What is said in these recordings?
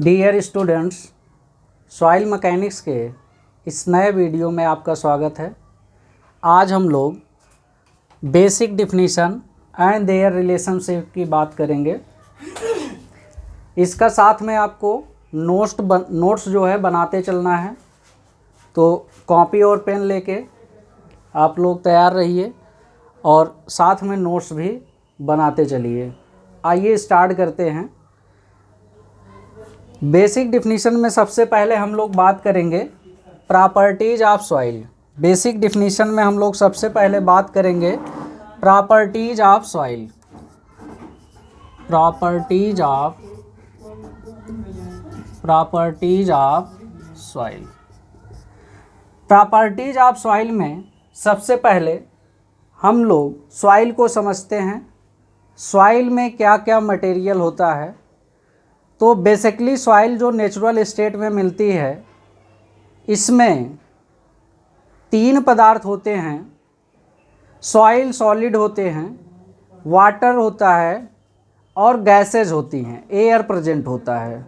Dear students, soil mechanics के इस नए वीडियो में आपका स्वागत है। आज हम लोग basic definition and their relationship की बात करेंगे। इसका साथ में आपको नोट्स जो है बनाते चलना है, तो कॉपी और पेन लेके आप लोग तैयार रहिए और साथ में नोट्स भी बनाते चलिए। आइए स्टार्ट करते हैं। बेसिक डिफिनीशन में सबसे पहले हम लोग बात करेंगे properties of soil. Basic definition में हम लोग सबसे पहले बात करेंगे properties of soil. Properties of soil. Properties of soil में सबसे पहले हम लोग सॉइल को समझते हैं। सॉइल में क्या क्या मटेरियल होता है। तो बेसिकली सॉइल जो नेचुरल स्टेट में मिलती है, इसमें 3 पदार्थ होते हैं। सॉइल सॉलिड होते हैं, वाटर होता है और गैसेज होती हैं, एयर प्रेजेंट होता है।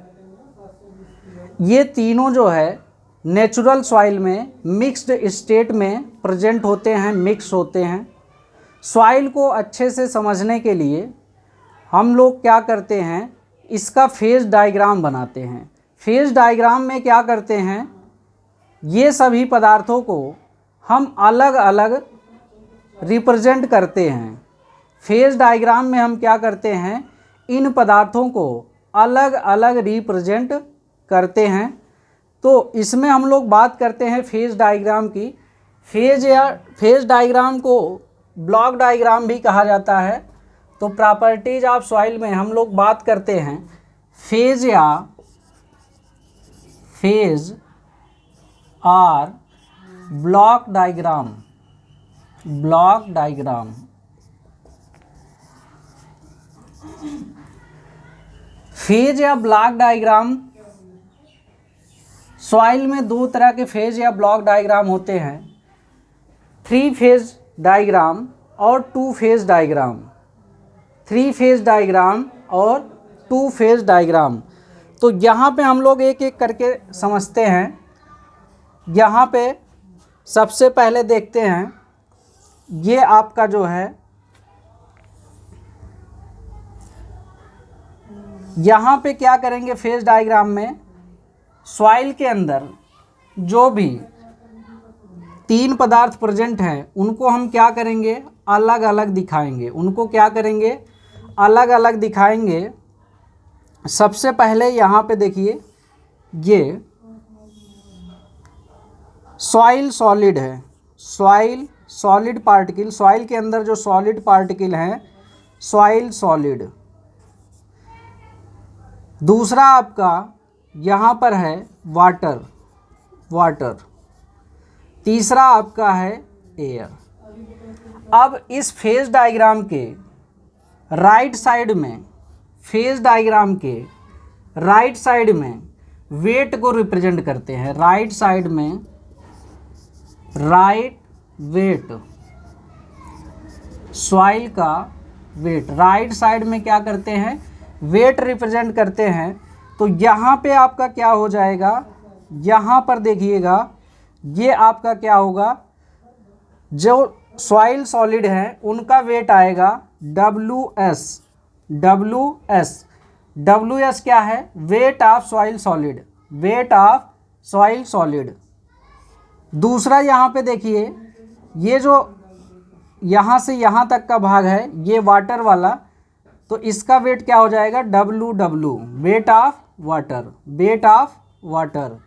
ये तीनों जो है नेचुरल सॉइल में मिक्स्ड स्टेट में प्रेजेंट होते हैं, मिक्स होते हैं। सॉइल को अच्छे से समझने के लिए हम लोग क्या करते हैं, इसका फेज डायग्राम बनाते हैं। फेज डायग्राम में क्या करते हैं, ये सभी पदार्थों को हम अलग अलग रिप्रेजेंट करते हैं। फेज डायग्राम में हम क्या करते हैं, इन पदार्थों को अलग अलग रिप्रेजेंट करते हैं। तो इसमें हम लोग बात करते हैं फेज डायग्राम की। फेज डायग्राम को ब्लॉक डायग्राम भी कहा जाता है। तो प्रॉपर्टीज ऑफ सॉइल में हम लोग बात करते हैं फेज और ब्लॉक डायग्राम। फेज या ब्लॉक डायग्राम, सॉइल में 2 तरह के फेज या ब्लॉक डायग्राम होते हैं, 3 फेज डायग्राम और 2 फेज डायग्राम। 3 फेज डायग्राम और 2 फेज डायग्राम। तो यहाँ पे हम लोग एक एक करके समझते हैं। यहाँ पे सबसे पहले देखते हैं, ये आपका जो है, यहाँ पे क्या करेंगे फेज डायग्राम में, सॉइल के अंदर जो भी 3 पदार्थ प्रेजेंट हैं उनको हम क्या करेंगे, अलग अलग दिखाएंगे। उनको क्या करेंगे, अलग अलग दिखाएंगे। सबसे पहले यहाँ पे देखिए, ये सॉइल सॉलिड है। सॉइल सॉलिड पार्टिकल, सॉइल के अंदर जो सॉलिड पार्टिकल हैं, सॉइल सॉलिड। दूसरा आपका यहाँ पर है वाटर। तीसरा आपका है एयर। अब इस फेज डायग्राम के राइट साइड में, फेज डायग्राम के राइट साइड में वेट को रिप्रेजेंट करते हैं। राइट साइड में राइट वेट, सॉइल का वेट राइट साइड में क्या करते हैं, वेट रिप्रेजेंट करते हैं। तो यहाँ पे आपका क्या हो जाएगा, यहाँ पर देखिएगा, ये आपका क्या होगा, जो सॉइल सॉलिड है उनका वेट आएगा WS क्या है, weight of soil solid, weight of soil solid. दूसरा यहाँ पे देखिए, ये जो यहाँ से यहाँ तक का भाग है, ये वाटर वाला, तो इसका वेट क्या हो जाएगा, WW, वेट ऑफ वाटर।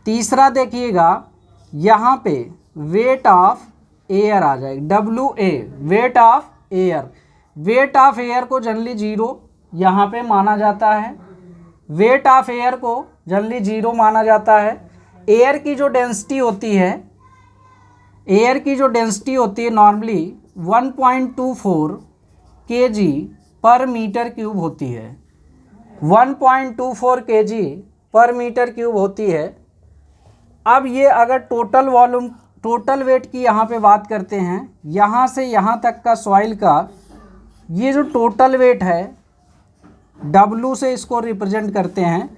तीसरा देखिएगा, यहाँ पे वेट ऑफ एयर आ जाएगा, WA, wait of air. Wait of air को जनरली 0 यहाँ पे माना जाता है। वेट ऑफ एयर को जनरली 0 माना जाता है। एयर की जो डेंसिटी होती है, नॉर्मली 1.24 kg पर मीटर क्यूब होती है। 1.24 kg पर मीटर क्यूब होती है। अब ये अगर टोटल वेट की यहाँ पे बात करते हैं, यहाँ से यहाँ तक का सॉइल का ये जो टोटल वेट है, W से इसको रिप्रेजेंट करते हैं,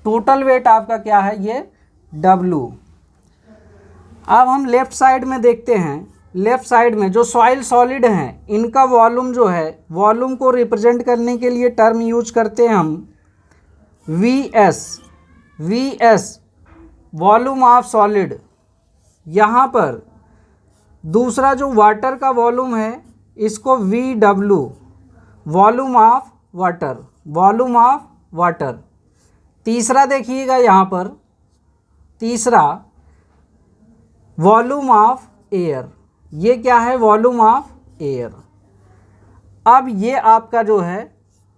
टोटल वेट आपका क्या है, ये W। अब हम लेफ्ट साइड में देखते हैं, लेफ्ट साइड में जो सॉइल सॉलिड हैं इनका वॉल्यूम जो है, वॉल्यूम को रिप्रेजेंट करने के लिए टर्म यूज करते हैं हम VS वॉल्यूम ऑफ सॉलिड। यहाँ पर दूसरा जो वाटर का वॉल्यूम है इसको VW volume of water, volume of water. तीसरा देखिएगा यहाँ पर, तीसरा वॉल्यूम ऑफ एयर, ये क्या है, वॉल्यूम ऑफ एयर। अब ये आपका जो है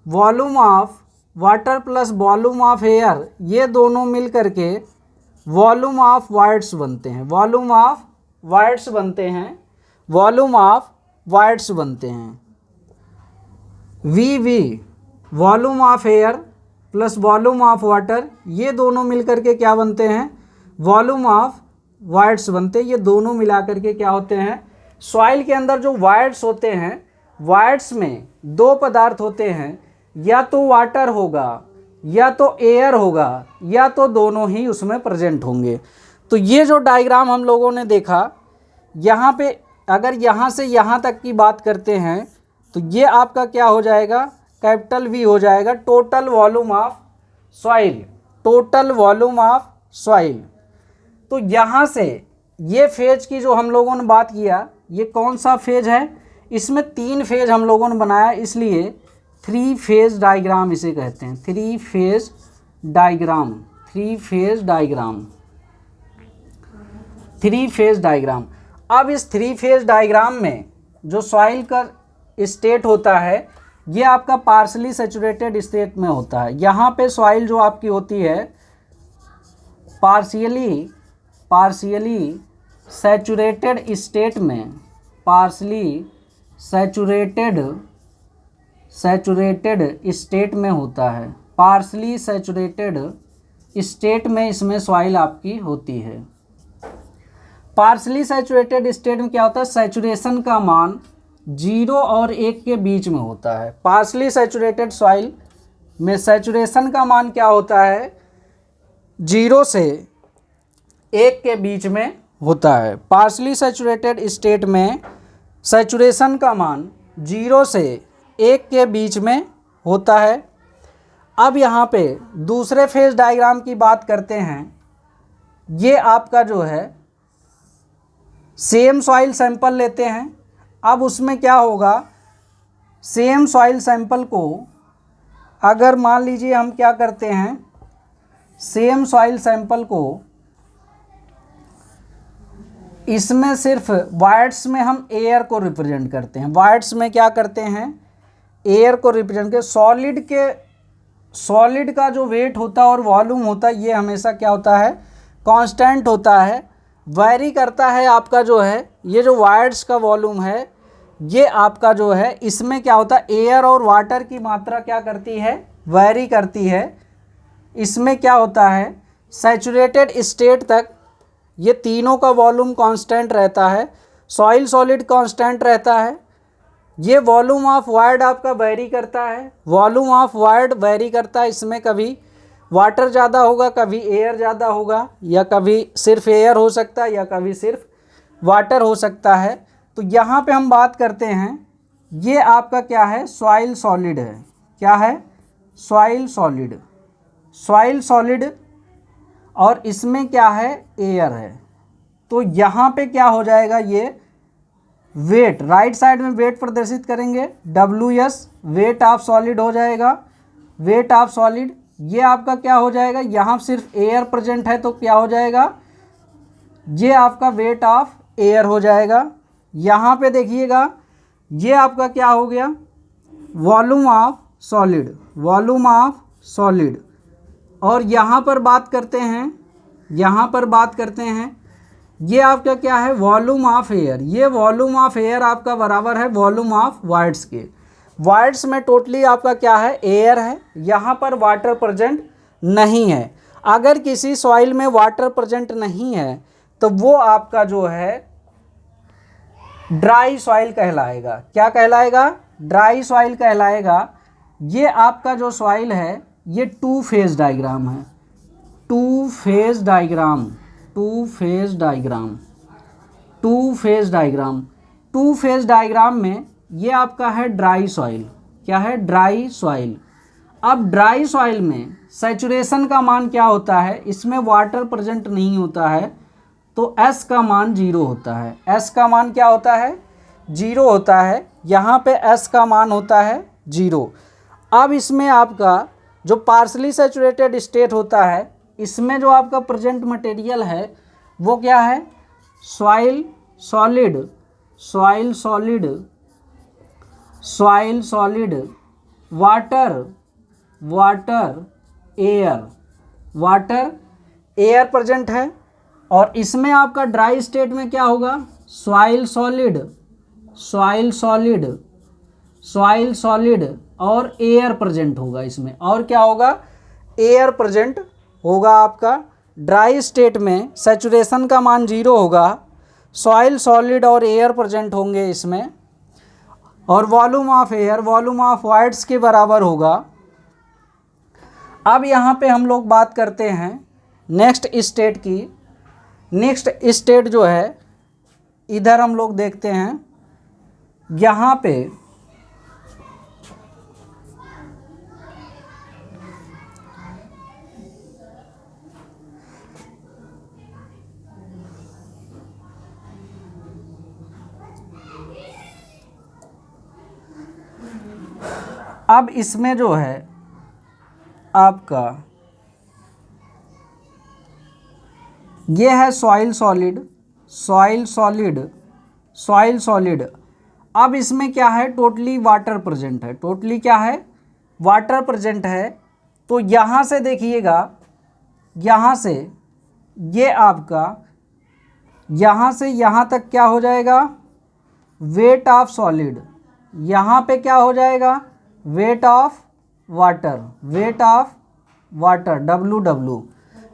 volume of water plus volume of air, ये दोनों मिल करके वॉल्यूम ऑफ वाइड्स बनते हैं, वॉल्यूम ऑफ वाइड्स बनते हैं, वॉल्यूम ऑफ वाइड्स बनते हैं। VV volume of air plus volume of water, ये दोनों मिल करके क्या बनते हैं, वॉल्यूम ऑफ वाइड्स बनते हैं। ये दोनों मिला करके क्या होते हैं, सॉइल के अंदर जो वाइड्स होते हैं, वाइड्स में दो पदार्थ होते हैं, या तो वाटर होगा या तो एयर होगा या तो दोनों ही उसमें प्रेजेंट होंगे। तो ये जो डायग्राम हम लोगों ने देखा, यहाँ पे अगर यहाँ से यहाँ तक की बात करते हैं तो ये आपका क्या हो जाएगा, कैपिटल V हो जाएगा, total volume of soil, total volume of soil. तो यहाँ से ये फेज की जो हम लोगों ने बात किया, ये कौन सा फेज है, इसमें 3 फेज हम लोगों ने बनाया, इसलिए 3 फेज डायग्राम इसे कहते हैं, 3 phase diagram, 3 phase diagram, 3 phase diagram. अब इस 3 फेज डायग्राम में जो सॉइल का स्टेट होता है ये आपका पार्शली सैचुरेटेड स्टेट में होता है। यहाँ पे सॉइल जो आपकी होती है पार्शियली सैचुरेटेड स्टेट में, पार्शली सैचुरेटेड स्टेट में होता है, पार्शली सैचुरेटेड स्टेट में इसमें सॉइल आपकी होती है। पार्शली सैचुरेटेड स्टेट में क्या होता है, सैचुरेशन का मान 0 और 1 के बीच में होता है। पार्शली सैचुरेटेड सॉइल में सैचुरेशन का मान क्या होता है, 0 से 1 के बीच में होता है। पार्शली सैचुरेटेड स्टेट में सैचुरेशन का मान 0 से 1 के बीच में होता है। अब यहाँ पे दूसरे फेज डायग्राम की बात करते हैं। ये आपका जो है सेम सॉइल सैंपल लेते हैं। अब उसमें क्या होगा, सेम सॉइल सैंपल को अगर मान लीजिए हम क्या करते हैं, सेम सॉइल सैंपल को इसमें सिर्फ वाइड्स में हम एयर को रिप्रेजेंट करते हैं, वाइड्स में क्या करते हैं, एयर को रिप्रेजेंट कर। सॉलिड का जो वेट होता है और वॉल्यूम होता है ये हमेशा क्या होता है, कांस्टेंट होता है, वैरी करता है। आपका जो है ये जो वाइड्स का वॉल्यूम है ये आपका जो है इसमें क्या होता है, एयर और वाटर की मात्रा क्या करती है, वैरी करती है। इसमें क्या होता है, सैचुरेटेड स्टेट तक ये तीनों का वॉल्यूम कांस्टेंट रहता है, सॉइल सॉलिड कांस्टेंट रहता है। ये वॉल्यूम ऑफ वाइड आपका वैरी करता है, वॉल्यूम ऑफ वाइड वैरी करता है। इसमें कभी वाटर ज़्यादा होगा, कभी एयर ज़्यादा होगा, या कभी सिर्फ एयर हो सकता है या कभी सिर्फ वाटर हो सकता है। तो यहाँ पे हम बात करते हैं, ये आपका क्या है, सॉइल सॉलिड है। क्या है, सॉइल सॉलिड, सॉइल सॉलिड, और इसमें क्या है, एयर है। तो यहाँ पे क्या हो जाएगा, ये वेट, राइट साइड में वेट प्रदर्शित करेंगे, WS वेट ऑफ सॉलिड हो जाएगा, वेट ऑफ सॉलिड। ये आपका क्या हो जाएगा, यहाँ सिर्फ एयर प्रेजेंट है तो क्या हो जाएगा, ये आपका वेट ऑफ एयर हो जाएगा। यहाँ पे देखिएगा ये आपका क्या हो गया, volume of solid, volume of solid. और यहाँ पर बात करते हैं, यहाँ पर बात करते हैं, ये आपका क्या है, वॉल्यूम ऑफ एयर। ये वॉल्यूम ऑफ एयर आपका बराबर है वॉल्यूम ऑफ वाइड्स के। वाइड्स में टोटली आपका क्या है, एयर है, यहाँ पर वाटर प्रेजेंट नहीं है। अगर किसी सॉइल में वाटर प्रेजेंट नहीं है तो वो आपका जो है ड्राई सॉइल कहलाएगा। क्या कहलाएगा, ड्राई सॉइल कहलाएगा। ये आपका जो सॉइल है ये 2 फेज डायग्राम है, two phase diagram, two phase diagram, two phase diagram. Two phase diagram में ये आपका है ड्राई सॉइल, क्या है, ड्राई सॉइल। अब ड्राई सॉइल में सैचुरेशन का मान क्या होता है, इसमें वाटर प्रेजेंट नहीं होता है, तो S का मान 0 होता है। S का मान क्या होता है, 0 होता है। यहाँ पे S का मान होता है 0। अब इसमें आपका जो पार्शली सैचुरेटेड स्टेट होता है, इसमें जो आपका प्रेजेंट मटेरियल है वो क्या है, soil solid, soil solid, soil solid, water, water, air, water, air present है। और इसमें आपका ड्राई स्टेट में क्या होगा, soil solid, soil solid, soil solid और एयर प्रेजेंट होगा इसमें। और क्या होगा, एयर प्रेजेंट होगा। आपका ड्राई स्टेट में सैचुरेशन का मान 0 होगा, सॉइल सॉलिड और एयर प्रेजेंट होंगे इसमें। और volume of air volume of wides के बराबर होगा। अब यहाँ पे हम लोग बात करते हैं नेक्स्ट स्टेट की। नेक्स्ट स्टेट जो है, इधर हम लोग देखते हैं, यहाँ पे अब इसमें जो है आपका ये है soil solid, soil solid, soil solid. अब इसमें क्या है, टोटली वाटर प्रेजेंट है, टोटली क्या है, वाटर प्रेजेंट है। तो यहाँ से देखिएगा, यहाँ से ये आपका यहाँ से यहाँ तक क्या हो जाएगा, वेट ऑफ सॉलिड। यहाँ पे क्या हो जाएगा, wait of water, weight of water, WW।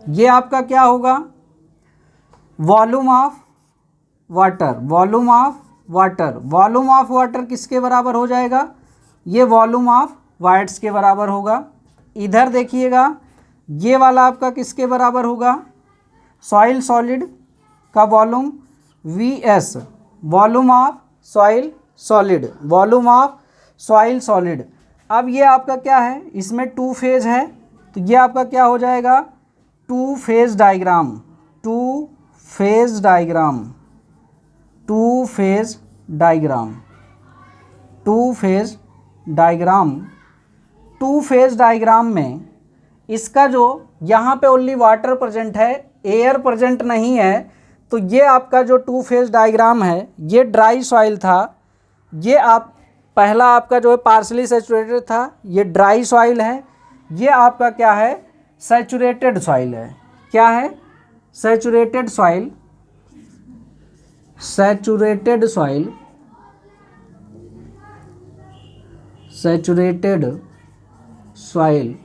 ये आपका क्या होगा, volume of water, volume of water. Volume of water किसके बराबर हो जाएगा, ये वॉल्यूम ऑफ वाइड्स के बराबर होगा। इधर देखिएगा, ये वाला आपका किसके बराबर होगा, सॉइल सॉलिड का volume VS, volume of soil solid, volume of soil solid. अब ये आपका क्या है, इसमें टू फेज है, तो ये आपका क्या हो जाएगा, two phase diagram, two phase diagram, two phase diagram, two phase diagram. Two phase diagram में इसका जो यहाँ पे ओनली वाटर प्रेजेंट है, एयर प्रेजेंट नहीं है, तो ये आपका जो टू फेज डायग्राम है, ये ड्राई सॉइल था। ये आप पहला आपका जो है पार्शली सैचुरेटेड था, ये ड्राई सॉइल है। ये आपका क्या है, सैचुरेटेड सॉइल है। क्या है, saturated soil, saturated soil, saturated soil.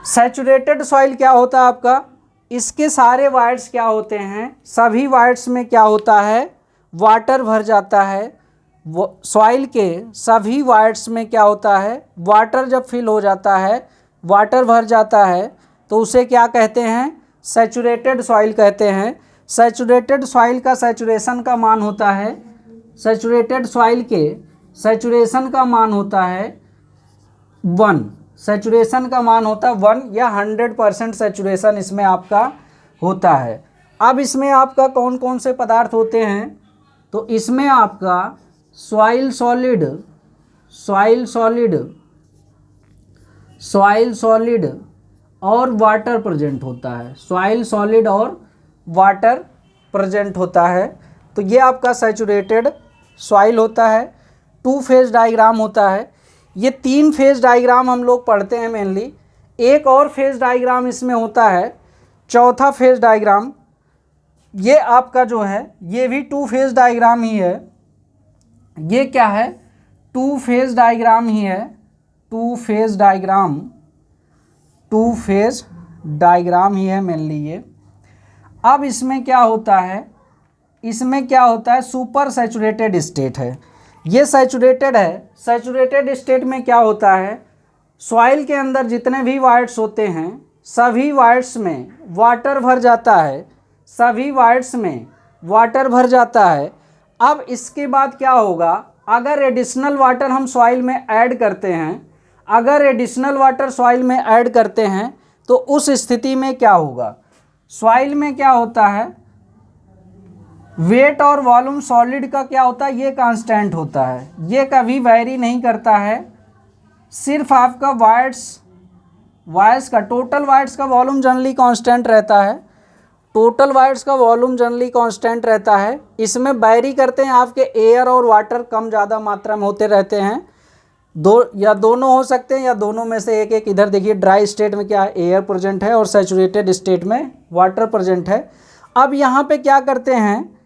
Saturated soil क्या होता है आपका, इसके सारे वाइड्स क्या होते हैं, सभी वाइड्स में क्या होता है, वाटर भर जाता है। सॉइल के सभी वाइड्स में क्या होता है, वाटर जब फिल हो जाता है, वाटर भर जाता है, तो उसे क्या कहते हैं, सैचुरेटेड सॉइल कहते हैं। सैचुरेटेड सॉइल का सैचुरेशन का मान होता है, सैचुरेटेड सॉइल के सैचुरेशन का मान होता है 1, सैचुरेशन का मान होता है 1 या 100% सैचुरेशन इसमें आपका होता है। अब इसमें आपका कौन कौन से पदार्थ होते हैं, तो इसमें आपका soil solid, soil solid, soil solid और वाटर प्रेजेंट होता है, सॉइल सॉलिड और वाटर प्रेजेंट होता है। तो ये आपका सैचुरेटेड सॉइल होता है। टू फेज डायग्राम होता है। ये 3 फेज डायग्राम हम लोग पढ़ते हैं मेनली। एक और फेज डायग्राम इसमें होता है, चौथा फेज डायग्राम। ये आपका जो है, ये भी 2 फेज डायग्राम ही है। ये क्या है, 2 फेज डायग्राम ही है, 2 फेज डायग्राम, 2 फेज डायग्राम ही है मेनली ये। अब इसमें क्या होता है, इसमें क्या होता है, सुपर सैचुरेटेड स्टेट है। ये सैचुरेटेड है। सैचुरेटेड स्टेट में क्या होता है, सॉइल के अंदर जितने भी वाइड्स होते हैं सभी वाइड्स में वाटर भर जाता है, सभी वाइड्स में वाटर भर जाता है। अब इसके बाद क्या होगा, अगर एडिशनल वाटर हम सॉइल में ऐड करते हैं, अगर एडिशनल वाटर सॉइल में ऐड करते हैं तो उस स्थिति में क्या होगा, सॉइल में क्या होता है, वेट और वॉल्यूम सॉलिड का क्या होता है, ये कांस्टेंट होता है, ये कभी वैरी नहीं करता है। सिर्फ आपका वाइड्स का टोटल वाइड्स का वॉल्यूम जनरली कांस्टेंट रहता है, टोटल वाइड्स का वॉल्यूम जनरली कांस्टेंट रहता है। इसमें वैरी करते हैं आपके एयर और वाटर कम ज़्यादा मात्रा में होते रहते हैं, दो या दोनों हो सकते हैं या दोनों में से एक एक। इधर देखिए ड्राई स्टेट में क्या है, एयर प्रेजेंट है और सैचुरेटेड स्टेट में वाटर प्रेजेंट है। अब यहाँ पे क्या करते हैं,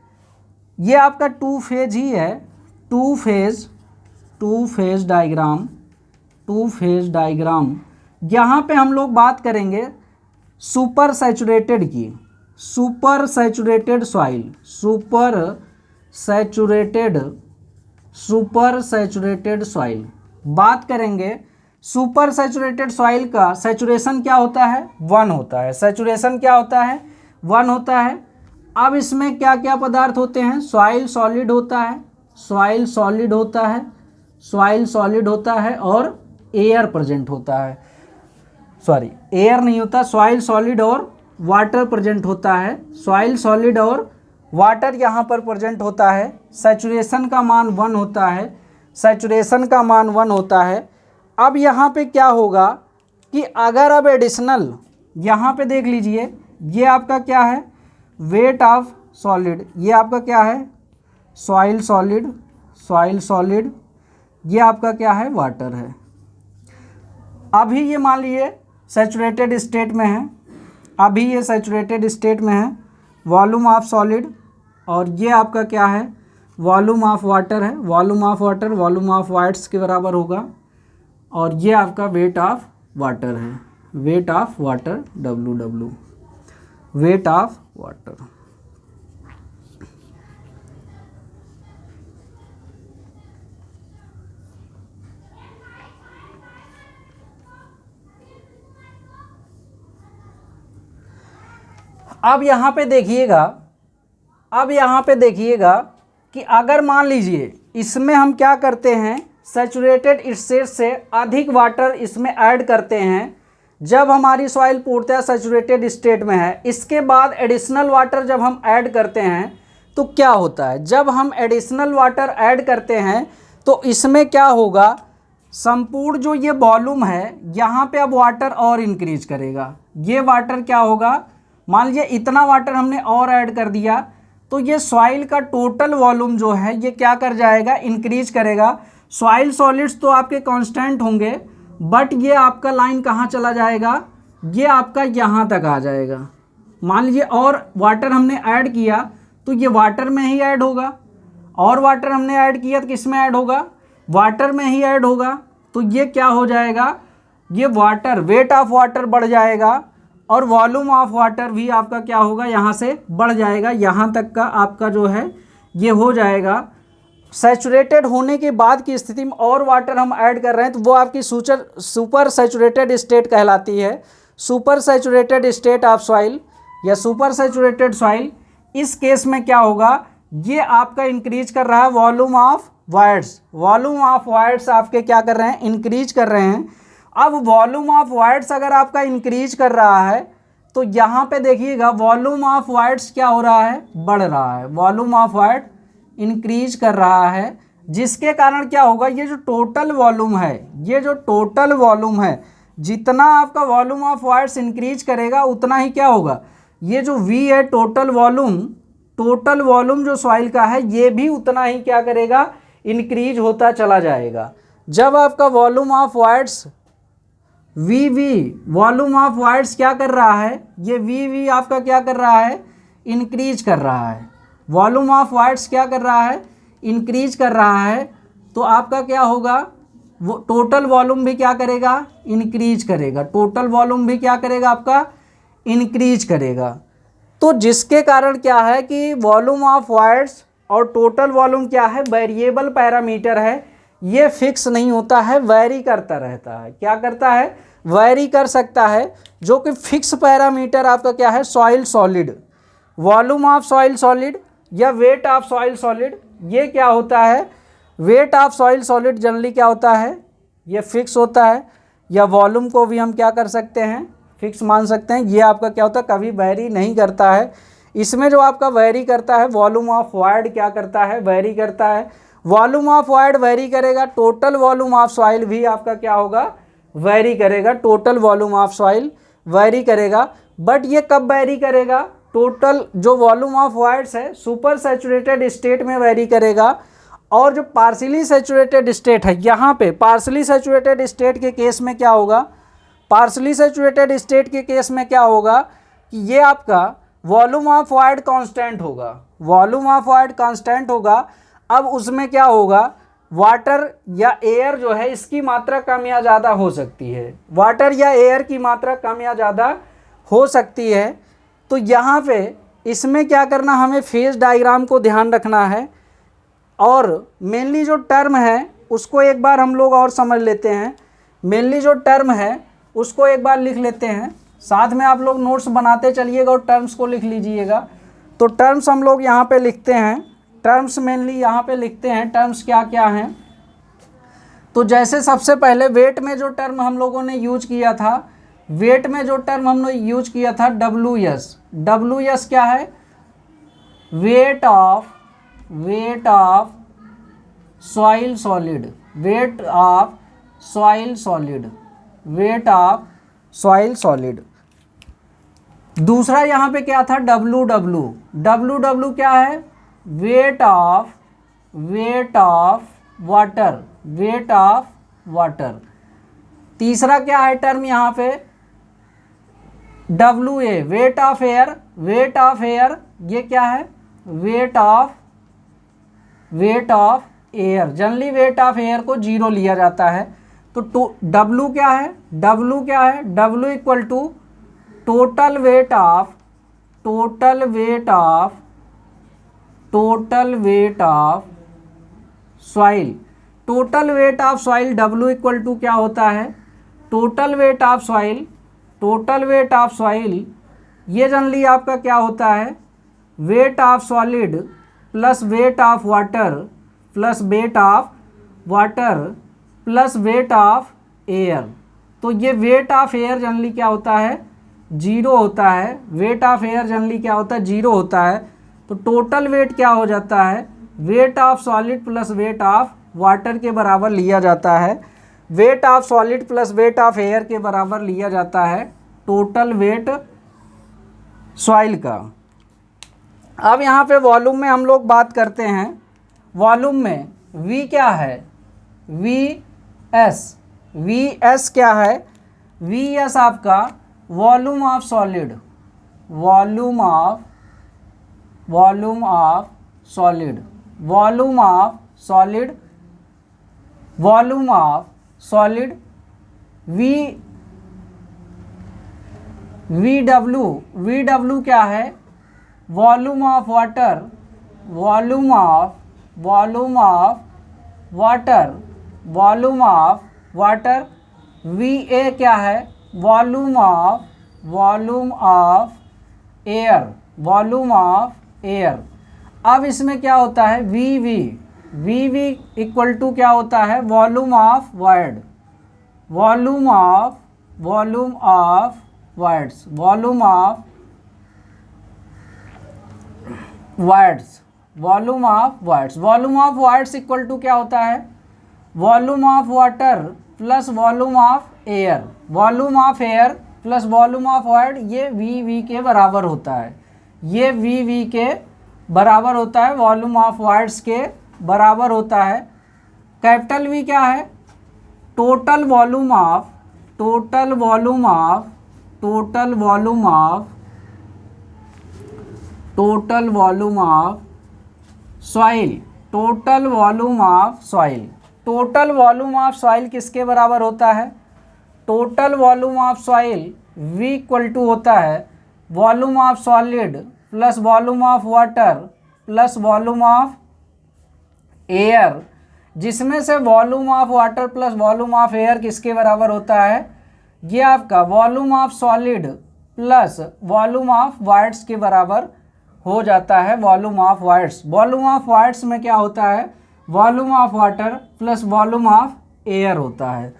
ये आपका टू फेज ही है, टू फेज डायग्राम। यहाँ पे हम लोग बात करेंगे सुपर सैचुरेटेड की, सुपर सैचुरेटेड सॉइल बात करेंगे। सुपर सैचुरेटेड सॉइल का सैचुरेशन क्या होता है, 1 होता है, सैचुरेशन क्या होता है, 1 होता है। अब इसमें क्या क्या पदार्थ होते हैं, सॉइल सॉलिड होता है, सॉइल सॉलिड होता है और एयर प्रेजेंट होता है, सॉरी एयर नहीं होता, सॉइल सॉलिड और वाटर प्रेजेंट होता है, सॉइल सॉलिड और वाटर यहाँ पर प्रेजेंट होता है। सैचुरेशन का मान 1 होता है, सैचुरेशन का मान 1 होता है। अब यहाँ पे क्या होगा कि अगर अब एडिशनल, यहाँ पे देख लीजिए, ये आपका क्या है, वेट ऑफ सॉलिड, ये आपका क्या है, सॉइल सॉलिड, ये आपका क्या है, वाटर है। अभी ये मान लीजिए सैचुरेटेड स्टेट में है, अभी ये सैचुरेटेड स्टेट में है, वॉल्यूम ऑफ सॉलिड, और ये आपका क्या है, वॉल्यूम ऑफ वाटर है, volume of water volume of wides के बराबर होगा, और ये आपका वेट ऑफ वाटर है, weight of water WW, weight of water. अब यहाँ पे देखिएगा कि अगर मान लीजिए इसमें हम क्या करते हैं, सैचुरेटेड स्टेट से अधिक वाटर इसमें ऐड करते हैं, जब हमारी सॉइल पूर्णतः सैचुरेटेड स्टेट में है, इसके बाद एडिशनल वाटर जब हम ऐड करते हैं तो क्या होता है, जब हम एडिशनल वाटर ऐड करते हैं तो इसमें क्या होगा, संपूर्ण जो ये वॉल्यूम है यहाँ पे अब वाटर और इंक्रीज करेगा। ये वाटर क्या होगा, मान लीजिए इतना वाटर हमने और ऐड कर दिया तो ये सॉइल का टोटल वॉल्यूम जो है ये क्या कर जाएगा, इंक्रीज करेगा। सॉइल सॉलिड्स तो आपके कांस्टेंट होंगे, बट ये आपका लाइन कहाँ चला जाएगा, ये आपका यहाँ तक आ जाएगा। मान लीजिए और वाटर हमने ऐड किया तो ये वाटर में ही ऐड होगा, और वाटर हमने ऐड किया तो किस में ऐड होगा, वाटर में ही ऐड होगा। तो ये क्या हो जाएगा, ये वाटर, वेट ऑफ वाटर बढ़ जाएगा और वॉल्यूम ऑफ वाटर भी आपका क्या होगा, यहाँ से बढ़ जाएगा, यहाँ तक का आपका जो है ये हो जाएगा। सैचुरेटेड होने के बाद की स्थिति में और वाटर हम ऐड कर रहे हैं तो वो आपकी सुपर सैचुरेटेड स्टेट कहलाती है, super saturated state of soil या सुपर सैचुरेटेड सॉइल। इस केस में क्या होगा, ये आपका इंक्रीज कर रहा है volume of voids, volume of wides आपके क्या कर रहे हैं, इंक्रीज कर रहे हैं। अब वॉल्यूम ऑफ वाइड्स अगर आपका इंक्रीज कर रहा है तो यहाँ पे देखिएगा वॉल्यूम ऑफ वाइड्स क्या हो रहा है, बढ़ रहा है, वॉल्यूम ऑफ वाइड इंक्रीज कर रहा है, जिसके कारण क्या होगा, ये जो टोटल वॉल्यूम है, ये जो टोटल वॉल्यूम है, जितना आपका वॉल्यूम ऑफ वाइड्स इंक्रीज करेगा उतना ही क्या होगा, ये जो V है टोटल वॉल्यूम जो सॉइल का है ये भी उतना ही क्या करेगा, इंक्रीज होता चला जाएगा। जब आपका volume of wides VV, volume of wides क्या कर रहा है, ये VV आपका क्या कर रहा है, इंक्रीज कर रहा है, वॉल्यूम ऑफ वाइड्स क्या कर रहा है, इंक्रीज कर रहा है, तो आपका क्या होगा, वो टोटल वॉल्यूम भी क्या करेगा, इंक्रीज करेगा, टोटल वॉल्यूम भी क्या करेगा आपका, इंक्रीज करेगा। तो जिसके कारण क्या है कि वॉल्यूम ऑफ वाइड्स और टोटल वॉल्यूम क्या है, वेरिएबल पैरामीटर है, ये फिक्स नहीं होता है, वैरी करता रहता है। क्या करता है, वैरी कर सकता है, जो कि फिक्स पैरामीटर आपका क्या है, soil solid, volume of soil solid या वेट ऑफ सॉइल सॉलिड, ये क्या होता है, weight of soil solid generally क्या होता है, ये फिक्स होता है, या वॉल्यूम को भी हम क्या कर सकते हैं, फिक्स मान सकते हैं। ये आपका क्या होता है, कभी वैरी नहीं करता है। इसमें जो आपका वैरी करता है, वॉल्यूम ऑफ वॉइड क्या करता है, वैरी करता है। वॉल्यूम ऑफ वॉइड वैरी करेगा, टोटल वॉल्यूम ऑफ सॉइल भी आपका क्या होगा, वैरी करेगा, total volume of soil vary करेगा। बट ये कब वैरी करेगा, टोटल जो वॉल्यूम ऑफ वॉइड्स है सुपर सैचुरेटेड स्टेट में वैरी करेगा, और जो पार्शियली सैचुरेटेड स्टेट है, यहाँ पे पार्शियली सैचुरेटेड स्टेट के केस में क्या होगा, पार्शियली सैचुरेटेड स्टेट के केस में क्या होगा कि ये आपका वॉल्यूम ऑफ वॉइड कांस्टेंट होगा, वॉल्यूम ऑफ वॉइड कांस्टेंट होगा। अब उसमें क्या होगा, वाटर या एयर जो है इसकी मात्रा कम या ज़्यादा हो सकती है, वाटर या एयर की मात्रा कम या ज़्यादा हो सकती है। तो यहाँ पे इसमें क्या करना, हमें फेज डायग्राम को ध्यान रखना है, और मेनली जो टर्म है उसको एक बार हम लोग और समझ लेते हैं। मेनली जो टर्म है उसको एक बार लिख लेते हैं, साथ में आप लोग नोट्स बनाते चलिएगा और टर्म्स को लिख लीजिएगा। तो टर्म्स हम लोग यहाँ पे लिखते हैं, टर्म्स मेनली यहाँ पे लिखते हैं, टर्म्स क्या क्या हैं। तो जैसे सबसे पहले वेट में जो टर्म हम लोगों ने यूज किया था, वेट में जो टर्म हमने यूज किया था WS, WS क्या है, weight of soil solid, weight of soil solid, weight of soil solid. दूसरा यहाँ पे क्या था, WW क्या है, weight of water, weight of water. तीसरा क्या है टर्म यहाँ पे, WA, wait of air, wait of air, ये क्या है, weight of air. Generally wait of air को 0 लिया जाता है। तो W क्या है, W equal to total weight of soil, total weight of soil W equal to क्या होता है, टोटल वेट ऑफ सॉइल, ये जनरली आपका क्या होता है, weight of solid plus weight of water plus weight of air. तो ये वेट ऑफ एयर जनरली क्या होता है, 0 होता है, वेट ऑफ एयर जनरली क्या होता है, 0 होता है। तो टोटल वेट क्या हो जाता है, weight of solid plus weight of water के बराबर लिया जाता है, weight of solid plus weight of air के बराबर लिया जाता है टोटल वेट सॉइल का। अब यहाँ पे वॉल्यूम में हम लोग बात करते हैं। वॉल्यूम में V क्या है, VS क्या है, VS आपका volume of solid, volume of solid. VW क्या है, वॉल्यूम ऑफ वाटर, VA क्या है, वॉल्यूम ऑफ एयर, अब इसमें क्या होता है, VV इक्वल टू क्या होता है, volume of void, volume of voids equal to क्या होता है, volume of water plus volume of air, volume of air plus volume of void, ये VV के बराबर होता है, ये VV के बराबर होता है, वॉल्यूम ऑफ वाइड्स के बराबर होता है। कैपिटल V क्या है, total volume of soil, total volume of soil किसके बराबर होता है, total volume of soil V equal to होता है volume of solid plus volume of water plus volume of air, जिसमें से volume of water plus volume of air किसके बराबर होता है, ये आपका volume of solid plus volume of waters के बराबर हो जाता है volume of waters. Volume of waters में क्या होता है, volume of water plus volume of air होता है।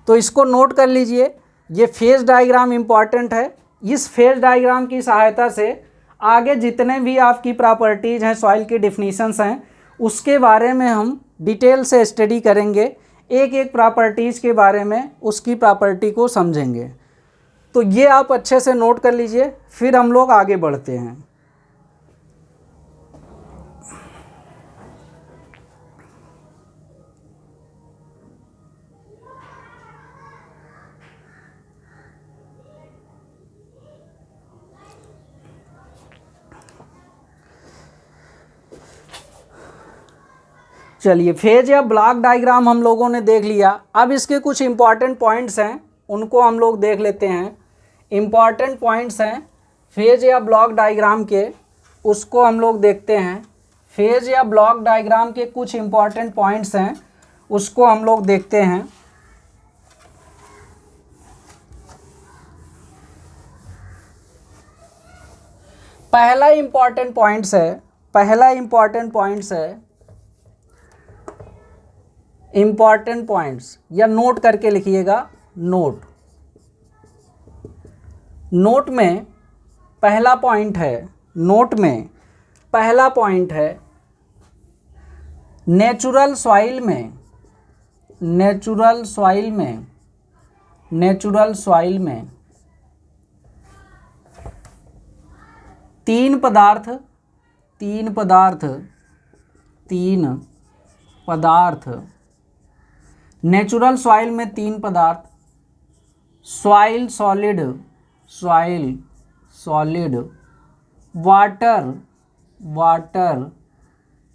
तो इसको नोट कर लीजिए, ये फेज डायग्राम इम्पॉर्टेंट है। इस फेज डायग्राम की सहायता से आगे जितने भी आपकी प्रॉपर्टीज़ हैं, सॉइल की डिफिनीशंस हैं, उसके बारे में हम डिटेल से स्टडी करेंगे, एक एक प्रॉपर्टीज़ के बारे में उसकी प्रॉपर्टी को समझेंगे। तो ये आप अच्छे से नोट कर लीजिए, फिर हम लोग आगे बढ़ते हैं। चलिए, फेज या ब्लॉक डायग्राम हम लोगों ने देख लिया। अब इसके कुछ इम्पॉर्टेंट पॉइंट्स हैं, उनको हम लोग देख लेते हैं। इम्पॉर्टेंट पॉइंट्स हैं फेज या ब्लॉक डायग्राम के, उसको हम लोग देखते हैं। फेज या ब्लॉक डायग्राम के कुछ इम्पॉर्टेंट पॉइंट्स हैं, उसको हम लोग देखते हैं। पहला इम्पॉर्टेंट पॉइंट्स या नोट करके लिखिएगा। नोट में पहला पॉइंट है, नेचुरल सॉइल में तीन पदार्थ नेचुरल सॉइल में तीन पदार्थ, soil solid, water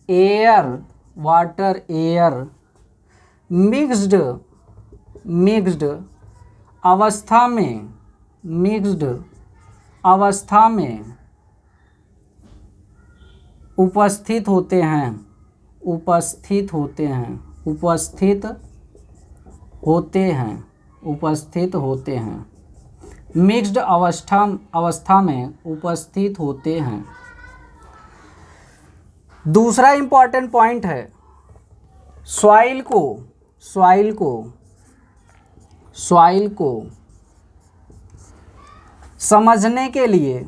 air mixed अवस्था में उपस्थित होते हैं। मिक्स्ड अवस्था में उपस्थित होते हैं। दूसरा इंपॉर्टेंट पॉइंट है, सॉइल को समझने के लिए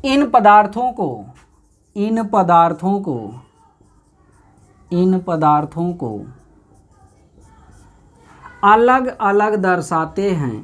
इन पदार्थों को अलग अलग दर्शाते हैं।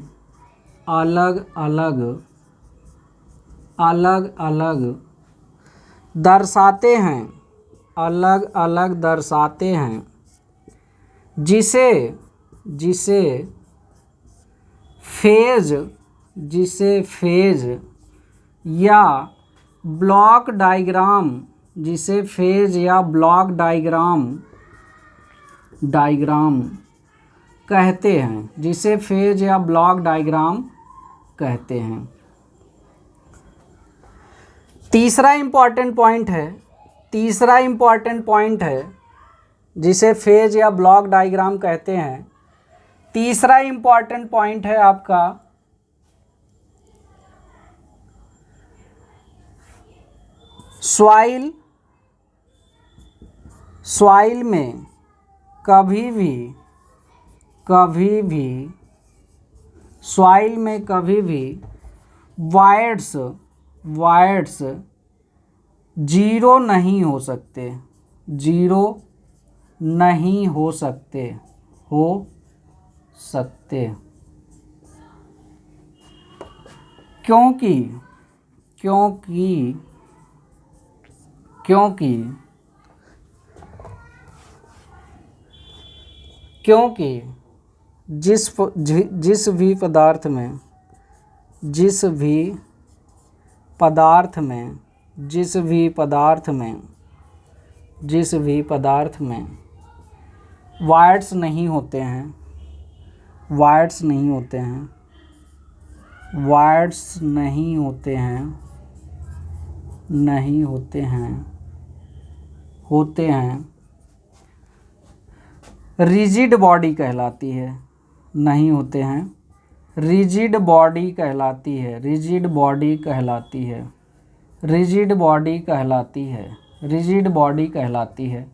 जिसे फेज या ब्लॉक डायग्राम कहते हैं। तीसरा इंपॉर्टेंट पॉइंट है जिसे फेज या ब्लॉक डायग्राम कहते हैं। तीसरा इंपॉर्टेंट पॉइंट है आपका सॉइल में कभी भी वाइड्स जीरो नहीं हो सकते क्योंकि जिस भी पदार्थ में वाइड्स नहीं होते हैं होते हैं रिजिड बॉडी कहलाती है, नहीं होते हैं, रिजिड बॉडी कहलाती है, रिजिड बॉडी कहलाती है, रिजिड बॉडी कहलाती है, रिजिड बॉडी कहलाती है।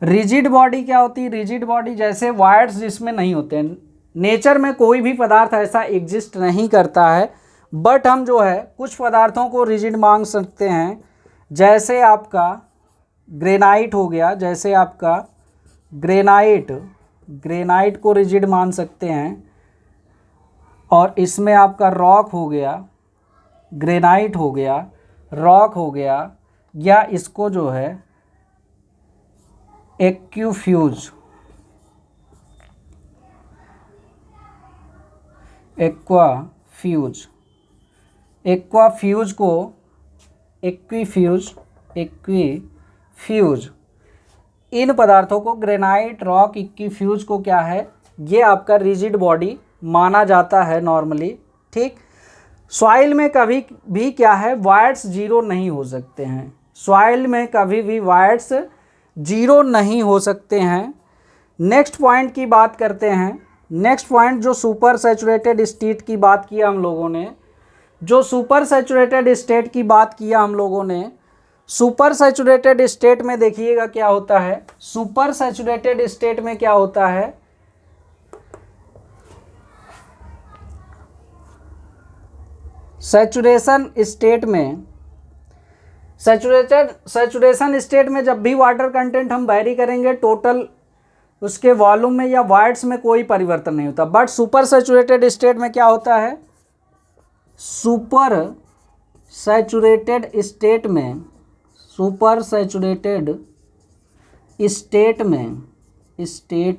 रिजिड बॉडी क्या होती है? रिजिड बॉडी जैसे वायर्स जिसमें नहीं होते हैं, नेचर में कोई भी पदार्थ ऐसा एग्जिस्ट नहीं करता है, बट हम जो है कुछ पदार्थों को रिजिड मान सकते हैं, जैसे आपका ग्रेनाइट हो गया, जैसे आपका ग्रेनाइट को रिजिड मान सकते हैं, और इसमें आपका रॉक हो गया, ग्रेनाइट हो गया, रॉक हो गया, या इसको जो है एक्वाफ्यूज को एक्वीफ्यूज, इन पदार्थों को ग्रेनाइट, रॉक, एक्वीफ्यूज को क्या है, ये आपका रिजिड बॉडी माना जाता है नॉर्मली। ठीक, सॉइल में कभी भी क्या है, वायर्स जीरो नहीं हो सकते हैं, सॉइल में कभी भी वायर्स जीरो नहीं हो सकते हैं। नेक्स्ट पॉइंट की बात करते हैं। नेक्स्ट पॉइंट जो सुपर सैचुरेटेड स्टेट की बात किया हम लोगों ने, जो सुपर सैचुरेटेड स्टेट की बात किया हम लोगों ने, सुपर सैचुरेटेड स्टेट में देखिएगा क्या होता है, सुपर सैचुरेटेड स्टेट में क्या होता है, सैचुरेशन स्टेट में जब भी वाटर कंटेंट हम वेरी करेंगे, टोटल उसके वॉल्यूम में या वाइड्स में कोई परिवर्तन नहीं होता, बट सुपर सैचुरेटेड स्टेट में क्या होता है, सुपर सैचुरेटेड स्टेट